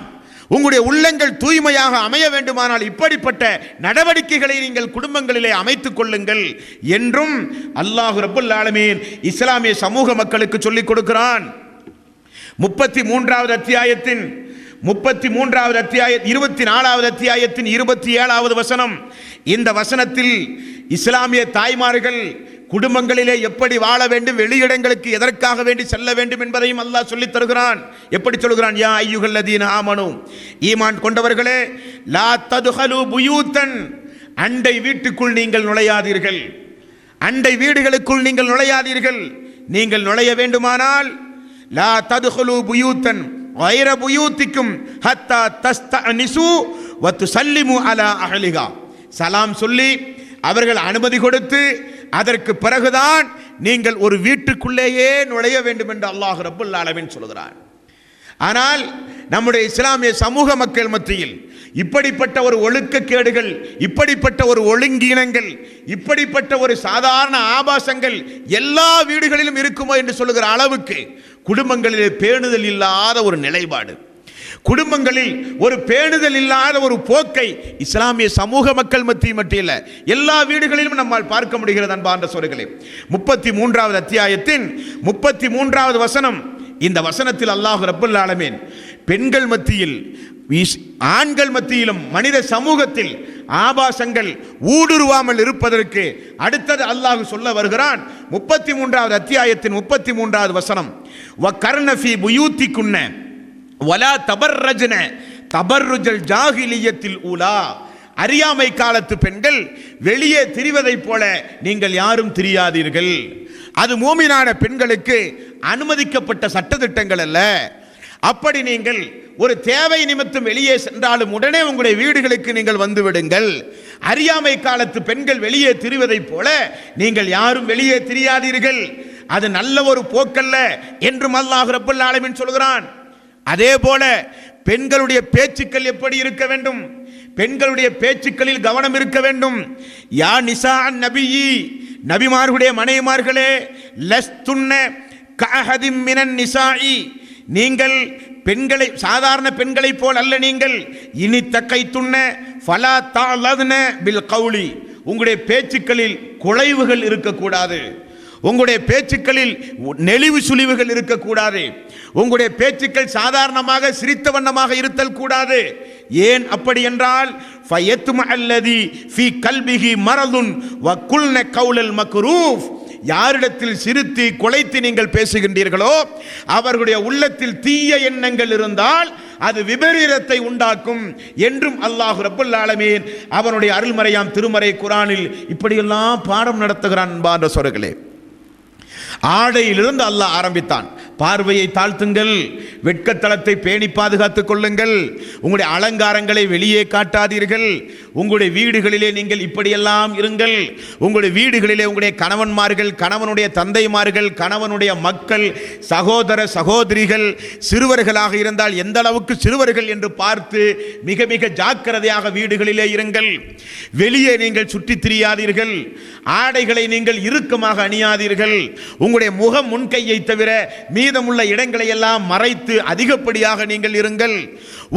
உங்களுடைய உள்ளங்கள் தூய்மையாக அமைய வேண்டுமானால் இப்படிப்பட்ட நடவடிக்கைகளை நீங்கள் குடும்பங்களிலே அமைத்துக் கொள்ளுங்கள் என்றும் அல்லாஹ் ரப்பல் ஆலமீன் இஸ்லாமிய சமூக மக்களுக்கு சொல்லிக் கொடுக்கிறான். 33வது அத்தியாயத்தின் 24வது அத்தியாயத்தின் 27வது வசனம். இந்த வசனத்தில் இஸ்லாமிய தாய்மார்கள் குடும்பங்களிலே எப்படி வாழ வேண்டும், வெளியிடங்களுக்கு எதற்காக வேண்டி செல்ல வேண்டும் என்பதையும் அல்லாஹ் சொல்லித் தருகிறான். எப்படி சொல்கிறான்? யா அய்யுஹல்லதீன ஆமனு, ஈமான் கொண்டவர்களே, லா ததுஹலு புயூத்தன், அண்டை வீட்டுக்குள் நீங்கள் நுழையாதீர்கள், அண்டை வீடுகளுக்குள் நீங்கள் நுழையாதீர்கள். நீங்கள் நுழைய வேண்டுமானால் லா ததுஹலு புயூத்தன் கைர புயூத்திக்கும் ஹத்தா தஸ்தஅனிசு வ துஸல்லிமு அலா அஹ்லிஹா. சலாம் சொல்லி அவர்கள் அனுமதி கொடுத்து அதற்கு பிறகுதான் நீங்கள் ஒரு வீட்டுக்குள்ளேயே நுழைய வேண்டும் என்று அல்லாஹ் ரப்பல் ஆலமீன் சொல்கிறார். ஆனால் நம்முடைய இஸ்லாமிய சமூக மக்கள் மத்தியில் இப்படிப்பட்ட ஒரு ஒழுக்கக்கேடுகள், இப்படிப்பட்ட ஒரு ஒழுங்கீனங்கள், இப்படிப்பட்ட ஒரு சாதாரண ஆபாசங்கள் எல்லா வீடுகளிலும் இருக்குமோ என்று சொல்லுகிற அளவுக்கு குடும்பங்களிலே பேணுதல் இல்லாத ஒரு நிலைப்பாடு, குடும்பங்களில் ஒரு பேணுதல் இல்லாத ஒரு போக்கை இஸ்லாமிய சமூக மக்கள் மத்தியில் எல்லா வீடுகளிலும் நம்மால் பார்க்க முடிகிறது. அன்பார்ந்த சகோதரர்களே, 33வது அத்தியாயத்தின் 33வது வசனம். இந்த வசனத்தில் அல்லாஹ் ரப்பல் ஆலமீன் பெண்கள் மத்தியில், ஆண்கள் மத்தியிலும் மனித சமூகத்தில் ஆபாசங்கள் ஊடுருவாமல் இருப்பதற்கு அடுத்தது அல்லாஹ் சொல்ல வருகிறான். 33வது அத்தியாயத்தின் 33வது வசனம். வகர்ன ஃபீ புயூத்திகுன்ன வலா தபர்ரஜ்ன தபர்ருஜல் ஜாஹிலியத்தில் ஊலா. அறியாமை காலத்து பெண்கள் வெளியே திரிவதைப் போல நீங்கள் யாரும் திரியாதீர்கள். அது மூமினான பெண்களுக்கு அனுமதிக்கப்பட்ட சட்டதிட்டங்கள் அல்ல. அப்படி நீங்கள் ஒரு தேவை நிமித்தம் வெளியே சென்றாலும் உடனே உங்களுடைய வீடுகளுக்கு நீங்கள் வந்து விடுங்கள். அறியாமை காலத்து பெண்கள் வெளியே திரிவதைப் போல நீங்கள் யாரும் வெளியே திரியாதீர்கள். அது நல்ல ஒரு போக்கல்ல என்றும் அல்லாஹ் ரப்பல் ஆலமீன் சொல்கிறான். அதே போல பெண்களுடைய பேச்சுக்கள் எப்படி இருக்க வேண்டும்? பெண்களுடைய பேச்சுக்களில் கவனம் இருக்க வேண்டும். யா நிசா நபியி, நபிமார்களுடைய மனைவிமார்களே, லஸ்துன்ன கஅஹதிம் மினன் நிசாஇ, நீங்கள் பெண்களை சாதாரண பெண்களை போல் அல்ல. நீங்கள் இனி தக்கைத்துன்ன ஃபலா தஅலதுன பில் கௌலி, உங்களுடைய பேச்சுக்களில் குலைவுகள் இருக்கக்கூடாது, உங்களுடைய பேச்சுக்களில் நெளிவு சுழிவுகள் இருக்கக்கூடாது, உங்களுடைய பேச்சுக்கள் சாதாரணமாக சிரித்த வண்ணமாக இருத்தல் கூடாது. ஏன் அப்படி என்றால் ஃபயத்ம அல்லதி ஃபீ கல்பிஹி மரதுன் வ குல்ன கௌலல் மக்ரூஃப், யாரிடத்தில் சிரித்து கொலைத்து நீங்கள் பேசுகின்றீர்களோ அவர்களுடைய உள்ளத்தில் தீய எண்ணங்கள் இருந்தால் அது விபரீதத்தை உண்டாக்கும் என்றும் அல்லாஹ் ரப்பல் ஆலமீன் அவனுடைய அருள்மறையாம் திருமறை குர்ஆனில் இப்படியெல்லாம் பாடம் நடத்துகிறான் அன்பார்ந்த சகோதரர்களே. ஆடையிலிருந்து அல்லாஹ் ஆரம்பித்தான். பார்வையை தாழ்த்துங்கள், வெட்கத்தலத்தை பேணி பாதுகாத்துக் கொள்ளுங்கள், உங்களுடைய அலங்காரங்களை வெளியே காட்டாதீர்கள், உங்களுடைய வீடுகளிலே நீங்கள் இப்படியெல்லாம் இருங்கள், உங்களுடைய வீடுகளிலே உங்களுடைய கணவன்மார்கள், கணவனுடைய தந்தைமார்கள், கணவனுடைய மக்கள், சகோதர சகோதரிகள் சிறுவர்களாக இருந்தால் எந்த அளவுக்கு சிறுவர்கள் என்று பார்த்து மிக மிக ஜாக்கிரதையாக வீடுகளிலே இருங்கள். வெளியே நீங்கள் சுற்றித் திரியாதீர்கள், ஆடைகளை நீங்கள் இறுக்கமாக அணியாதீர்கள், உங்களுடைய முகம் முன்கையை தவிர மீதமுள்ள இடங்களை எல்லாம் மறைத்து அதிகப்படியாக நீங்கள் இருங்கள்.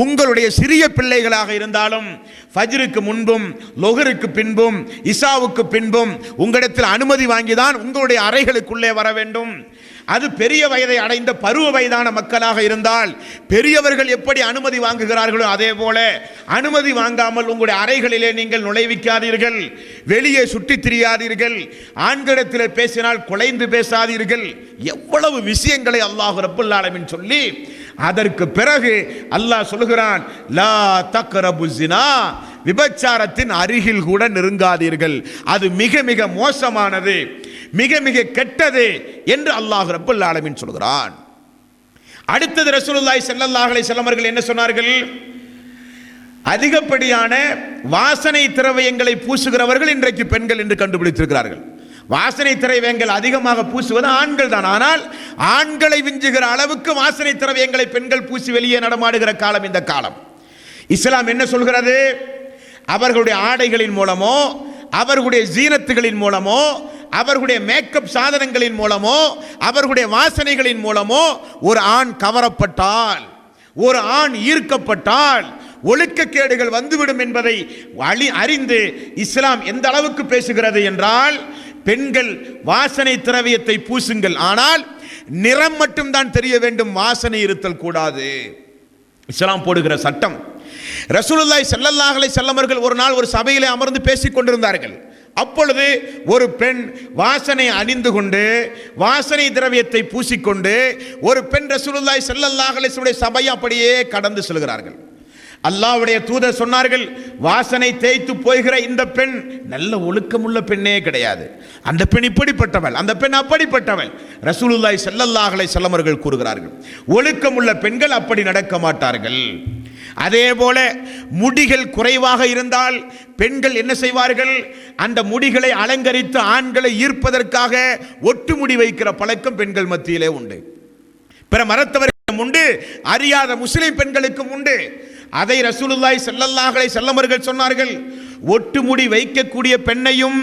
உங்களுடைய சிறிய பிள்ளைகளாக இருந்தாலும் ஃபஜ்ருக்கு முன்பும் லொஹருக்கு பின்பும் இசாவுக்கு பின்பும் உங்களிடத்தில் அனுமதி வாங்கிதான் உங்களுடைய அறைகளுக்குள்ளே வர வேண்டும். அது பெரிய வயதை அடைந்த பருவ வயதான மக்களாக இருந்தால் பெரியவர்கள் எப்படி அனுமதி வாங்குகிறார்களோ அதே போல அனுமதி வாங்காமல் உங்களுடைய அறைகளிலே நீங்கள் நுழைவிக்காதீர்கள், வெளியே சுற்றித் திரியாதீர்கள், ஆண்களிடத்தில் பேசினால் குலைந்து பேசாதீர்கள். எவ்வளவு விஷயங்களை அல்லாஹ் ரப்பல் ஆலமீன் சொல்லி அதற்கு பிறகு அல்லாஹ் சொல்கிறான், லா தக்ரபு ஸினா, விபச்சாரத்தின் அருகில் கூட நெருங்காதீர்கள், அது மிக மிக மோசமானது, மிக மிக கெட்டது என்று அல்லாஹ் ரப்பல் ஆலமீன் சொல்கிறான். அடுத்தது ரசூலுல்லாஹி ஸல்லல்லாஹு அலைஹி வஸல்லம் அவர்கள் என்ன சொன்னார்கள்? அதிகப்படியான வாசனை திரவியங்களை பூசுகிறவர்கள் இன்றைக்கு பெண்கள் என்று கண்டுபிடித்திருக்கிறார்கள். வாசனை திரவியங்கள் அதிகமாக பூசுவது ஆண்கள் தான். ஆனால் ஆண்களை விஞ்சுகிற அளவுக்கு வாசனை திரவியங்களை பெண்கள் பூசி வெளியே நடமாடுகிற காலம் இந்த காலம். இஸ்லாம் என்ன சொல்கிறது? அவர்களுடைய ஆடைகளின் மூலமோ, அவர்களுடைய ஜீனத்துகளின் மூலமோ, அவர்களுடைய மேக்கப் சாதனங்களின் மூலமோ, அவர்களுடைய வாசனைகளின் மூலமோ ஒரு ஆண் கவரப்பட்டால், ஒரு ஆண் ஈர்க்கப்பட்டால் ஒழுக்கக்கேடுகள் வந்துவிடும் என்பதை அறிந்து இஸ்லாம் எந்த அளவுக்கு பேசுகிறது என்றால், பெண்கள் வாசனை திரவியத்தை பூசுங்கள், ஆனால் நிறம் மட்டும்தான் தெரிய வேண்டும், வாசனை இருத்தல் கூடாது. இஸ்லாம் போடுகிற சட்டம். ரசூலுல்லாஹி ஸல்லல்லாஹு அலைஹி வஸல்லம் அவர்கள் ஒரு நாள் ஒரு சபையிலே அமர்ந்து பேசிக் கொண்டிருந்தார்கள். அப்பொழுது ஒரு பெண் வாசனை அணிந்து கொண்டு வாசனை திரவியத்தை பூசிக்கொண்டு ஒரு பெண் ரசூலுல்லாஹி ஸல்லல்லாஹு அலைஹி வஸல்லம் சபையை அப்படியே கடந்து செல்கிறார்கள். அல்லாஹ்வுடைய தூதர் சொன்னார்கள், வாசனை தேய்த்து போகிற இந்த பெண் நல்ல ஒழுக்கமுள்ள பெண்ணே கிடையாது, அந்த பெண் இப்படிப்பட்டவள், அந்த பெண் அப்படிப்பட்டவள். ரசூலுல்லாஹி ஸல்லல்லாஹு அலைஹி வஸல்லம் அவர்கள் கூறுகிறார்கள், ஒழுக்கமுள்ள பெண்கள் அப்படி நடக்க மாட்டார்கள். அதே போல முடிகள் குறைவாக இருந்தால் பெண்கள் என்ன செய்வார்கள்? அந்த முடிகளை அலங்கரித்து ஆண்களை ஈர்ப்பதற்காக ஒட்டு முடி வைக்கிற பழக்கம் பெண்கள் மத்தியிலே உண்டு. பிற மதத்தவர்களும் உண்டு, அறியாத முஸ்லிம் பெண்களுக்கும் உண்டு. அதை ரசூலுல்லாஹி ஸல்லல்லாஹு அலைஹி வஸல்லம் அவர்கள் சொன்னார்கள், ஒட்டுமுடி வைக்கக்கூடிய பெண்ணையும்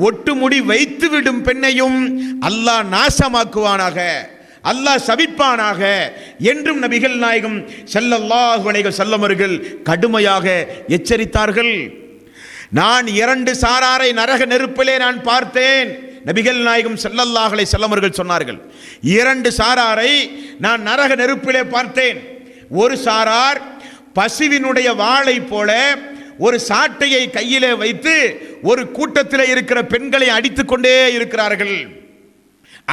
ஒட்டுமுடி வைத்து விடும் பெண்ணையும் அல்லாஹ் நாசமாக்குவானாக, அல்லாஹ் சபிப்பானாக என்றும் நபிகள் நாயகம் ஸல்லல்லாஹு அலைஹி வஸல்லம் அவர்கள் கடுமையாக எச்சரித்தார்கள். நான் 2 சாராரை நரக நெருப்பிலே நான் பார்த்தேன். நபிகள் நாயகம் ஸல்லல்லாஹு அலைஹி வஸல்லம் அவர்கள் சொன்னார்கள், 2 சாராரை நான் நரக நெருப்பிலே பார்த்தேன். ஒரு சாரார் பசுவினுடைய வாளை போல ஒரு சாட்டையை கையிலே வைத்து ஒரு கூட்டத்தில் இருக்கிற பெண்களை அடித்துக் கொண்டே இருக்கிறார்கள்.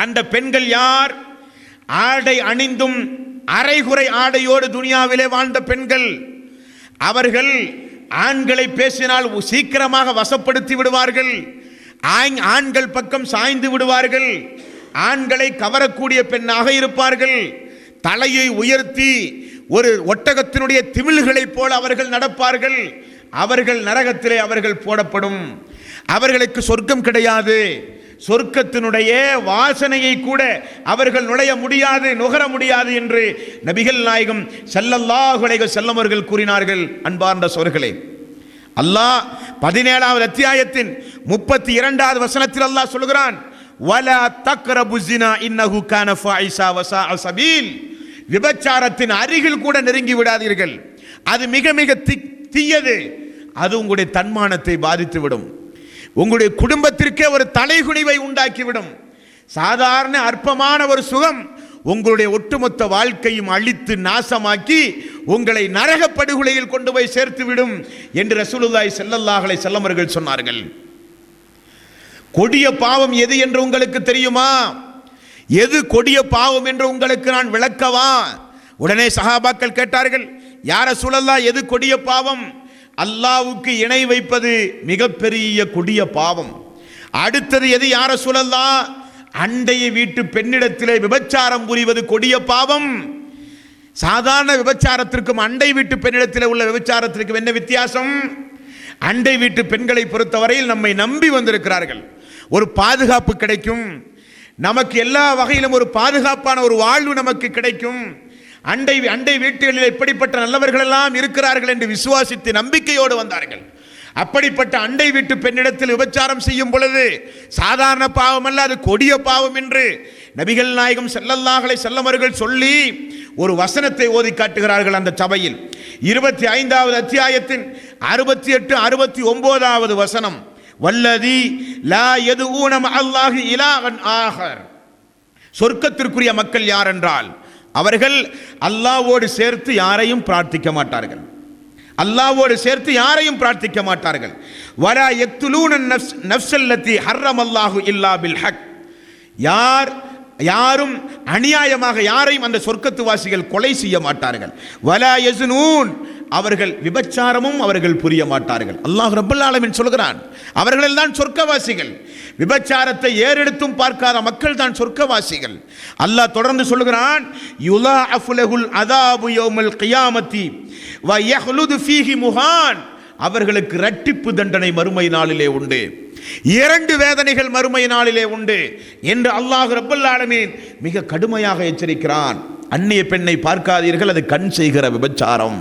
அந்த பெண்கள் யார்? ஆடை அணிந்தும் அரைகுறை ஆடையோடு துனியாவிலே வாழ்ந்த பெண்கள். அவர்கள் ஆண்களை பேசினால் சீக்கிரமாக வசப்படுத்தி விடுவார்கள், ஆண்கள் பக்கம் சாய்ந்து விடுவார்கள், ஆண்களை கவரக்கூடிய பெண்ணாக இருப்பார்கள். தலையை உயர்த்தி ஒரு ஒட்டகத்தினுடைய திமில்களைப் போல அவர்கள் நடப்பார்கள். அவர்கள் நரகத்திலே அவர்கள் போடப்படும். அவர்களுக்கு சொர்க்கம் கிடையாது. சொர்க்கத்தினுடைய வாசனையை கூட அவர்கள் நுழைய முடியாது, நுகர முடியாது என்று நபிகள் நாயகம் ஸல்லல்லாஹு அலைஹி வஸல்லம் அவர்கள் கூறினார்கள். அன்பார்ந்த சகோதரர்களே, அல்லாஹ் 17வது அத்தியாயத்தின் 32வது வசனத்தில் அல்லாஹ் சொல்கிறான், வலா தக்ரபு ஸினா இன்னஹு கான ஃபாயிஸா வஸாஅ ஸபீல். விபச்சாரத்தின் அருகில் கூட நெருங்கி விடாதீர்கள், அது மிக மிக தீயது, அது உங்களுடைய தன்மானத்தை பாதித்துவிடும், உங்களுடைய குடும்பத்திற்கே ஒரு தலைகுனிவை உண்டாக்கிவிடும். சாதாரண அற்பமான ஒரு சுகம் உங்களுடைய ஒட்டுமொத்த வாழ்க்கையும் அழித்து நாசமாக்கி உங்களை நரக படுகொலையில் கொண்டு போய் சேர்த்துவிடும் என்று ரசூலுல்லாஹி ஸல்லல்லாஹு அலைஹி வஸல்லம் அவர்கள் சொன்னார்கள். கொடிய பாவம் எது என்று உங்களுக்கு தெரியுமா? எது கொடிய பாவம் என்று உங்களுக்கு நான் விளக்கவா? உடனே சஹாபாக்கள் கேட்டார்கள், யா ரசூலல்லாஹ், எது கொடிய பாவம்? அல்லாஹ்வுக்கு இணை வைப்பது மிகப்பெரிய கொடிய பாவம். அடுத்தது எது யா ரசூலல்லாஹ்? அண்டைய வீட்டு பெண்ணிடத்திலே விபச்சாரம் புரிவது கொடிய பாவம். சாதாரண விபச்சாரத்திற்கும் அண்டை வீட்டு பெண்ணிடத்தில் உள்ள விபச்சாரத்திற்கும் என்ன வித்தியாசம்? அண்டை வீட்டு பெண்களை பொறுத்தவரையில் நம்மை நம்பி வந்திருக்கிறார்கள், ஒரு பாதுகாப்பு கிடைக்கும், நமக்கு எல்லா வகையிலும் ஒரு பாதுகாப்பான ஒரு வாழ்வு நமக்கு கிடைக்கும். அண்டை வீட்டுகளில் எப்படிப்பட்ட நல்லவர்கள் எல்லாம் இருக்கிறார்கள் என்று விசுவாசித்து நம்பிக்கையோடு வந்தார்கள். அப்படிப்பட்ட அண்டை வீட்டு பெண்ணிடத்தில் விபச்சாரம் செய்யும் பொழுது சாதாரண பாவம் அல்ல, அது கொடிய பாவம் என்று நபிகள் நாயகம் ஸல்லல்லாஹு அலைஹி வஸல்லம் அவர்கள் சொல்லி ஒரு வசனத்தை ஓதி காட்டுகிறார்கள். அந்த சபையில் 25வது அத்தியாயத்தின் 68, 69வது வசனம், வல்லதி லா யதுஊன மஅல்லாஹி இலாஹன் ஆகர். சொர்க்கத்திற்குரிய மக்கள் யார் என்றால், அவர்கள் அல்லாஹ்வோடு சேர்த்து யாரையும் பிரார்த்திக்க மாட்டார்கள். அல்லாஹ்வோடு சேர்த்து யாரையும் பிரார்த்திக்க மாட்டார்கள். வலா யக்துலூன நஃப்ஸல்லதி ஹர்ரமல்லாஹு இல்லா பில் ஹக். யாரும் அநியாயமாக யாரையும் அந்த சொர்க்கத்து வாசிகள் கொலை செய்ய மாட்டார்கள். வலா யஸ்னூன், அவர்கள் விபச்சாரமும் அவர்கள் புரிய மாட்டார்கள். அல்லாஹ் ரப்பல் ஆலமீன் சொல்கிறான், அவர்கள் தான் சொர்க்கவாசிகள். விபச்சாரத்தை ஏறெடுத்தும் பார்க்காத மக்கள் தான் சொர்க்கவாசிகள். அல்லாஹ் தொடர்ந்து சொல்கிறான், யுலாஅஃபு லஹுல் அஸாபு யௌமல் கியாமத்தி வ யஹ்லுது ஃபீஹி முஹான். அவர்களுக்கு இரட்டிப்பு தண்டனை மறுமை நாளிலே உண்டு, 2 வேதனைகள் மறுமை நாளிலே உண்டு என்று அல்லாஹ் ரப்பல் ஆலமீன் மிக கடுமையாக எச்சரிக்கிறான். அந்நிய பெண்ணை பார்க்காதீர்கள், அது கண் செய்கிற விபச்சாரம்.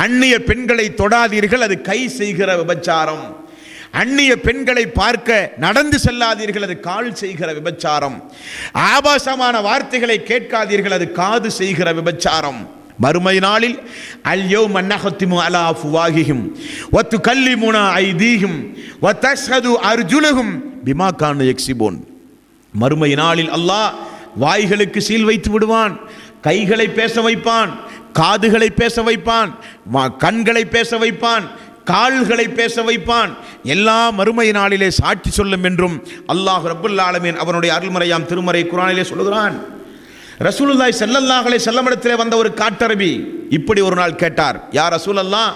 அந்நிய பெண்களை தொடாதீர்கள், அது கை செய்கிற விபச்சாரம். அந்நிய பெண்களை பார்க்க நடந்து செல்லாதீர்கள், அது கால் செய்கிற விபச்சாரம். ஆபாசமான வார்த்தைகளை கேட்காதீர்கள், அது காது செய்கிற விபச்சாரம். மறுமை நாளில் அல்யௌம நஹ்திமு அலா அஃப்வாஹிஹிம் வ துகல்லிமுனா ஐதீஹிம் வ தஷ்ஹது அர்ஜுலுஹும் பிமா கானு யக்ஸிபூன். மறுமை நாளில் அல்லாஹ் வாய்களுக்கு சீல் வைத்து விடுவான், கைகளை பேச வைப்பான், காதுகளை பேச வைப்பான், கண்களை பேச வைப்பான், கால்களை பேச வைப்பான். எல்லா மறுமை நாளிலே சாட்சி சொல்லும் என்றும் அல்லாஹ் ரப்பல் ஆலமீன் அவனுடைய அருள்மறையாம் திருமறை குர்ஆனிலே சொல்கிறான். ரசூலுல்லாஹி ஸல்லல்லாஹு அலைஹி வஸல்லம் இடத்திலே வந்த ஒரு காட்டரபி இப்படி ஒரு நாள் கேட்டார், யா ரசூலல்லாஹ்,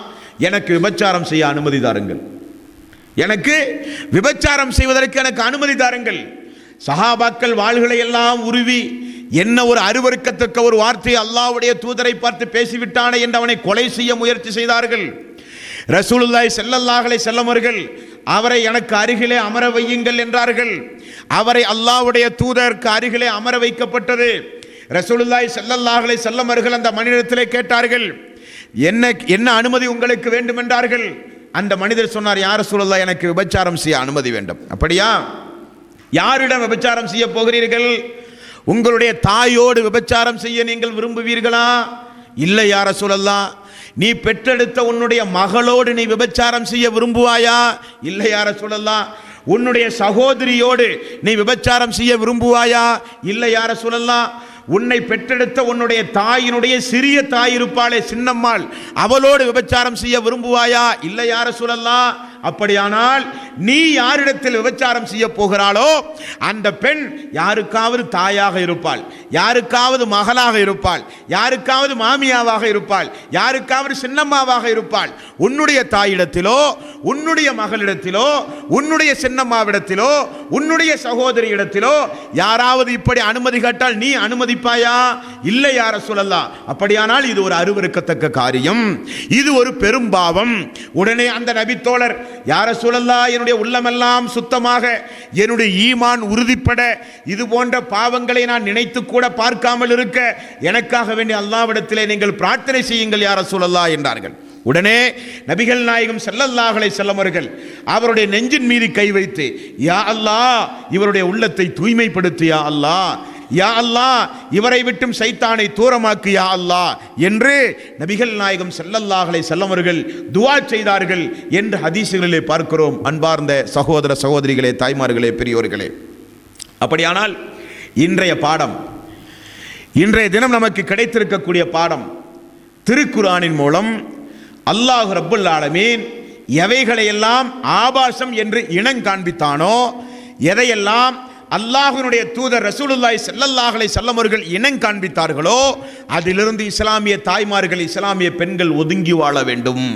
எனக்கு விபச்சாரம் செய்ய அனுமதி தாருங்கள், எனக்கு விபச்சாரம் செய்வதற்கு எனக்கு அனுமதி தாருங்கள். சஹாபாக்கள் வாள்களை எல்லாம் உருவி, என்ன ஒரு அருவருக்கத்தக்க ஒரு வார்த்தை அல்லாஹ்வுடைய தூதரை பார்த்து பேசிவிட்டானே என்று அவனை கொலை செய்ய முயற்சி செய்தார்கள். ரசூலுல்லாஹி ஸல்லல்லாஹு அலைஹி வஸல்லம் அவர்கள் அவரை எனக்கு அருகிலே அமர வையுங்கள் என்றார்கள். அவரை அல்லாஹ்வுடைய தூதருக்கு அருகிலே அமர வைக்கப்பட்டது. ரசூலுல்லாஹி ஸல்லல்லாஹு அலைஹி வஸல்லம் அவர்கள் அந்த மனிதத்திலே கேட்டார்கள், என்ன அனுமதி உங்களுக்கு வேண்டும் என்றார்கள். அந்த மனிதர் சொன்னார், யா ரசூலுல்லாஹ், எனக்கு விபச்சாரம் செய்ய அனுமதி வேண்டும். அப்படியா? யாரிடம் விபச்சாரம் செய்ய போகிறீர்கள்? உங்களுடைய தாயோடு விபச்சாரம் செய்ய நீங்கள் விரும்புவீர்களா? இல்லை யா ரசூலல்லாஹ். நீ பெற்றெடுத்த உன்னுடைய மகளோடு நீ விபச்சாரம் செய்ய விரும்புவாயா? இல்லை யா ரசூலல்லாஹ். உன்னுடைய சகோதரியோடு நீ விபச்சாரம் செய்ய விரும்புவாயா? இல்லை யா ரசூலல்லாஹ். உன்னை பெற்றெடுத்த உன்னுடைய தாயினுடைய சிறிய தாய் இருப்பாளே, சின்னம்மாள், அவளோடு விபச்சாரம் செய்ய விரும்புவாயா? இல்லை யா ரசூலல்லாஹ். அப்படியானால் நீ யாரிடத்தில் விபச்சாரம் செய்ய போகிறாளோ அந்த பெண் யாருக்காவது தாயாக இருப்பாள், யாருக்காவது மகளாக இருப்பாள், யாருக்காவது மாமியாவாக இருப்பாள், யாருக்காவது சின்னம்மாவாக இருப்பாள். உன்னுடைய தாயிடத்திலோ உன்னுடைய மகளிடத்திலோ உன்னுடைய சின்னம்மாவிடத்திலோ உன்னுடைய சகோதரியிடத்திலோ யாராவது இப்படி அனுமதி கேட்டால் நீ அனுமதிப்பாயா? இல்லை யா ரசூலல்லாஹ். அப்படியானால் இது ஒரு அருவருக்கத்தக்க காரியம், இது ஒரு பெரும்பாவம். உடனே அந்த நபி தோழர், யா ரசூலல்லாஹ், என்னுடைய உள்ளமெல்லாம் சுத்தமாக, என்னுடைய ஈமான் உறுதிப்பட, இது போன்ற பாவங்களை நான் நினைத்து கூட பார்க்காமல் இருக்க எனக்காக வேண்டிய அல்லாஹ்விடத்திலே நீங்கள் பிரார்த்தனை செய்யுங்கள் யா ரசூலல்லாஹ் என்றார்கள். உடனே நபிகள் நாயகம் ஸல்லல்லாஹு அலைஹி வஸல்லம் அவர்கள் அவருடைய நெஞ்சின் மீது கை வைத்து, யா அல்லாஹ், இவருடைய உள்ளத்தை தூய்மைப்படுத்து யா அல்லாஹ், யா அல்லாஹ், இவரை விட்டும் சைத்தானை தூரமாக்கு யா அல்லாஹ் என்று நபிகள் நாயகம் ஸல்லல்லாஹு அலைஹி வஸல்லம் அவர்கள் துஆ செய்தார்கள் என்று ஹதீஸ்களிலே பார்க்கிறோம். அன்பார்ந்த சகோதர சகோதரிகளே, தாய்மார்களே, பெரியோர்களே, அப்படியானால் இன்றைய பாடம், இன்றைய தினம் நமக்கு கிடைத்திருக்கக்கூடிய பாடம், திருக்குர்ஆனின் மூலம் அல்லாஹ் ரப்பல் ஆலமீன் எவைகளையெல்லாம் ஆபாசம் என்று இனம் காண்பித்தானோ, எதையெல்லாம் அல்லாஹ்வினுடைய தூதர் ரசூலுல்லாஹி ஸல்லல்லாஹு அலைஹி வஸல்லம் அவர்கள் இனம் காண்பித்தார்களோ அதிலிருந்து இஸ்லாமிய தாய்மார்கள், இஸ்லாமிய பெண்கள் ஒதுங்கி வாழ வேண்டும்.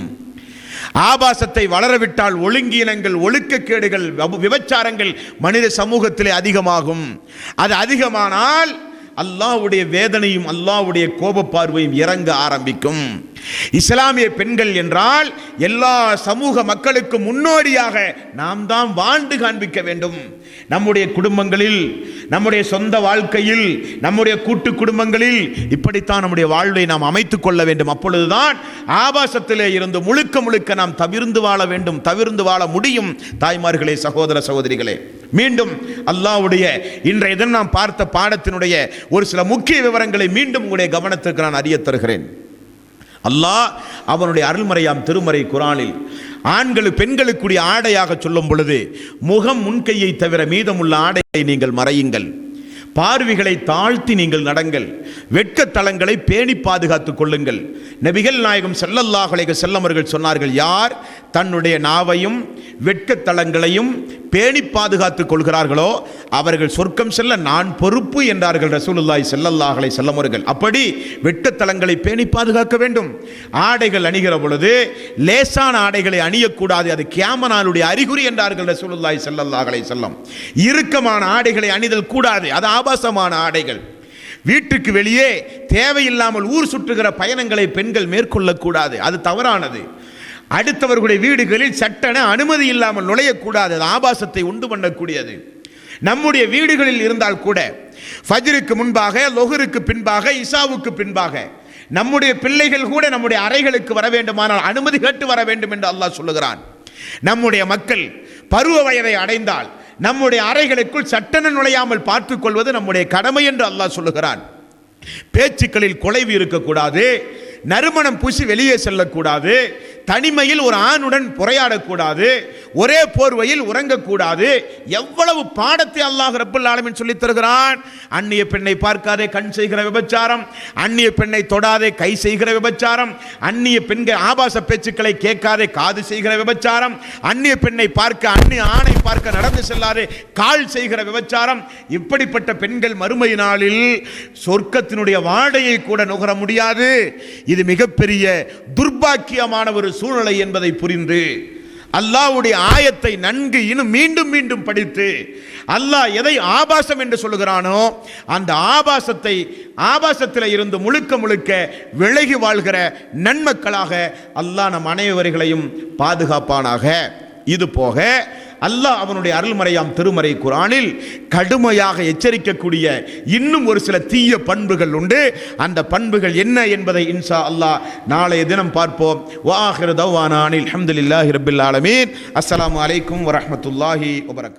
ஆபாசத்தை வளரவிட்டால் ஒழுங்கீனங்கள், ஒழுக்கக்கேடுகள், விபச்சாரங்கள் மனித சமூகத்திலே அதிகமாகும். அது அதிகமானால் அல்லாஹ்வுடைய வேதனையும் அல்லாஹ்வுடைய கோப பார்வையும் இறங்க ஆரம்பிக்கும். இஸ்லாமிய பெண்கள் என்றால் எல்லா சமூக மக்களுக்கும் முன்னோடியாக நாம் தான் வாழ்ந்து காண்பிக்க வேண்டும். நம்முடைய குடும்பங்களில், நம்முடைய சொந்த வாழ்க்கையில், நம்முடைய கூட்டு குடும்பங்களில் இப்படித்தான் நம்முடைய வாழ்வை நாம் அமைத்துக் கொள்ள வேண்டும். அப்பொழுதுதான் ஆபாசத்திலே இருந்து முழுக்க முழுக்க நாம் தவிர்ந்து வாழ வேண்டும், தவிர்ந்து வாழ முடியும். தாய்மார்களே, சகோதர சகோதரிகளே, மீண்டும் அல்லாஹ்வுடைய இன்றைய தினம் நாம் பார்த்த பாடத்தினுடைய ஒரு சில முக்கிய விவரங்களை மீண்டும் உங்களுடைய கவனத்திற்கு நான் அறிய தருகிறேன். அல்லாஹ் அவனுடைய அருள்மறையாம் திருமறை குர்ஆனில் ஆண்களுக்கு பெண்களுக்குரிய ஆடையாக சொல்லும் பொழுது முகம் முன்கையை தவிர மீதமுள்ள ஆடையை நீங்கள் மறையுங்கள், பார்வைகளை தாழ்த்தி நீங்கள் நடங்கள், வெட்கத்தலங்களை பேணி பாதுகாத்துக் கொள்ளுங்கள். நபிகள் நாயகம் ஸல்லல்லாஹு அலைஹி வஸல்லம் அவர்கள் சொன்னார்கள், யார் தன்னுடைய நாவையும் வெட்கத்தலங்களையும் பேணி பாதுகாத்துக் கொள்கிறார்களோ அவர்கள் சொர்க்கம் செல்ல நான் பொறுப்பு என்றார்கள் ரசூலுல்லாஹி ஸல்லல்லாஹு அலைஹி வஸல்லம் அவர்கள். அப்படி வெட்கத்தலங்களை பேணி பாதுகாக்க வேண்டும். ஆடைகள் அணிகிற பொழுது லேசான ஆடைகளை அணியக்கூடாது, அது கியாமத் நாளுடைய அறிகுறி என்றார்கள் ரசூலுல்லாஹி ஸல்லல்லாஹு அலைஹி வஸல்லம். இறுக்கமான ஆடைகளை அணிதல் கூடாது, அது ஆபாசமான ஆடைகள். வீட்டுக்கு வெளியே தேவையில்லாமல் ஊர் சுற்றுகிற பயணங்களை பெண்கள் மேற்கொள்ளக்கூடாது, அது தவறானது. அடுத்தவர்களுடைய வீடுகளில் சட்டென அனுமதி இல்லாமல் நுழையக்கூடாது, அது ஆபாசத்தை உண்டு பண்ணக்கூடியது. நம்முடைய வீடுகளில் இருந்தால் கூட ஃபஜ்ருக்கு முன்பாக, லொஹருக்கு பின்பாக, இசாவுக்கு பின்பாக நம்முடைய பிள்ளைகள் கூட நம்முடைய அறைகளுக்கு வர வேண்டுமானால் அனுமதி கேட்டு வர வேண்டும் என்று அல்லாஹ் சொல்லுகிறான். நம்முடைய மக்கள் பருவ வயதை அடைந்தால் நம்முடைய அறைகளுக்குள் சட்டென நுழையாமல் பார்த்துக் கொள்வது நம்முடைய கடமை என்று அல்லாஹ் சொல்லுகிறான். பேச்சுக்களில் குலைவு இருக்கக்கூடாது, நறுமணம் பூசி வெளியே செல்லக்கூடாது, தனிமையில் ஒரு ஆணுடன் புரையாடக்கூடாது, ஒரே போர்வையில் உறங்கக்கூடாது. எவ்வளவு பாடத்தை அல்லாஹ் ரப்பல் ஆலமீன் சொல்லித் தருகிறான். அந்நிய பெண்ணை பார்க்காதே கண் செய்கிற விபச்சாரம், அந்நிய பெண்ணை தொடாதே கை செய்கிற விபச்சாரம், அந்நிய பெண்கள் ஆபாச பேச்சுக்களை கேட்காதே காது செய்கிற விபச்சாரம், அந்நிய பெண்ணை பார்க்க, அந்நிய ஆணை பார்க்க நடந்து செல்லாதே கால் செய்கிற விபச்சாரம். இப்படிப்பட்ட பெண்கள் மறுமை நாளில் சொர்க்கத்தினுடைய வாடையை கூட நுகர முடியாது. இது மிகப்பெரிய துர்பாக்கியமான ஒரு சூழ்நிலை என்பதை புரிந்து அல்லாஹ்வுடைய ஆயத்தை நன்கு இன்னும் மீண்டும் மீண்டும் படித்து அல்லாஹ் எதை ஆபாசம் என்று சொல்லுகிறானோ அந்த ஆபாசத்தில் இருந்து முழுக்க முழுக்க விலகி வாழ்கிற நன்மக்களாக அல்லாஹ் நம் அனைவர்களையும் பாதுகாப்பானாக. இது போக அல்லாஹ் அவனுடைய அருள்மறையாம் திருமறை குர்ஆனில் கடுமையாக எச்சரிக்கக்கூடிய இன்னும் ஒரு சில தீய பண்புகள் உண்டு. அந்த பண்புகள் என்ன என்பதை இன்ஷா அல்லாஹ் நாளைய தினம் பார்ப்போம். வ ஆகிரு தவ்வானா அனில் ஹம்துலில்லாஹி ரப்பில் ஆலமீன். அஸ்ஸலாமு அலைக்கும் வரஹ்மத்துல்லாஹி வபரகாத்துஹு.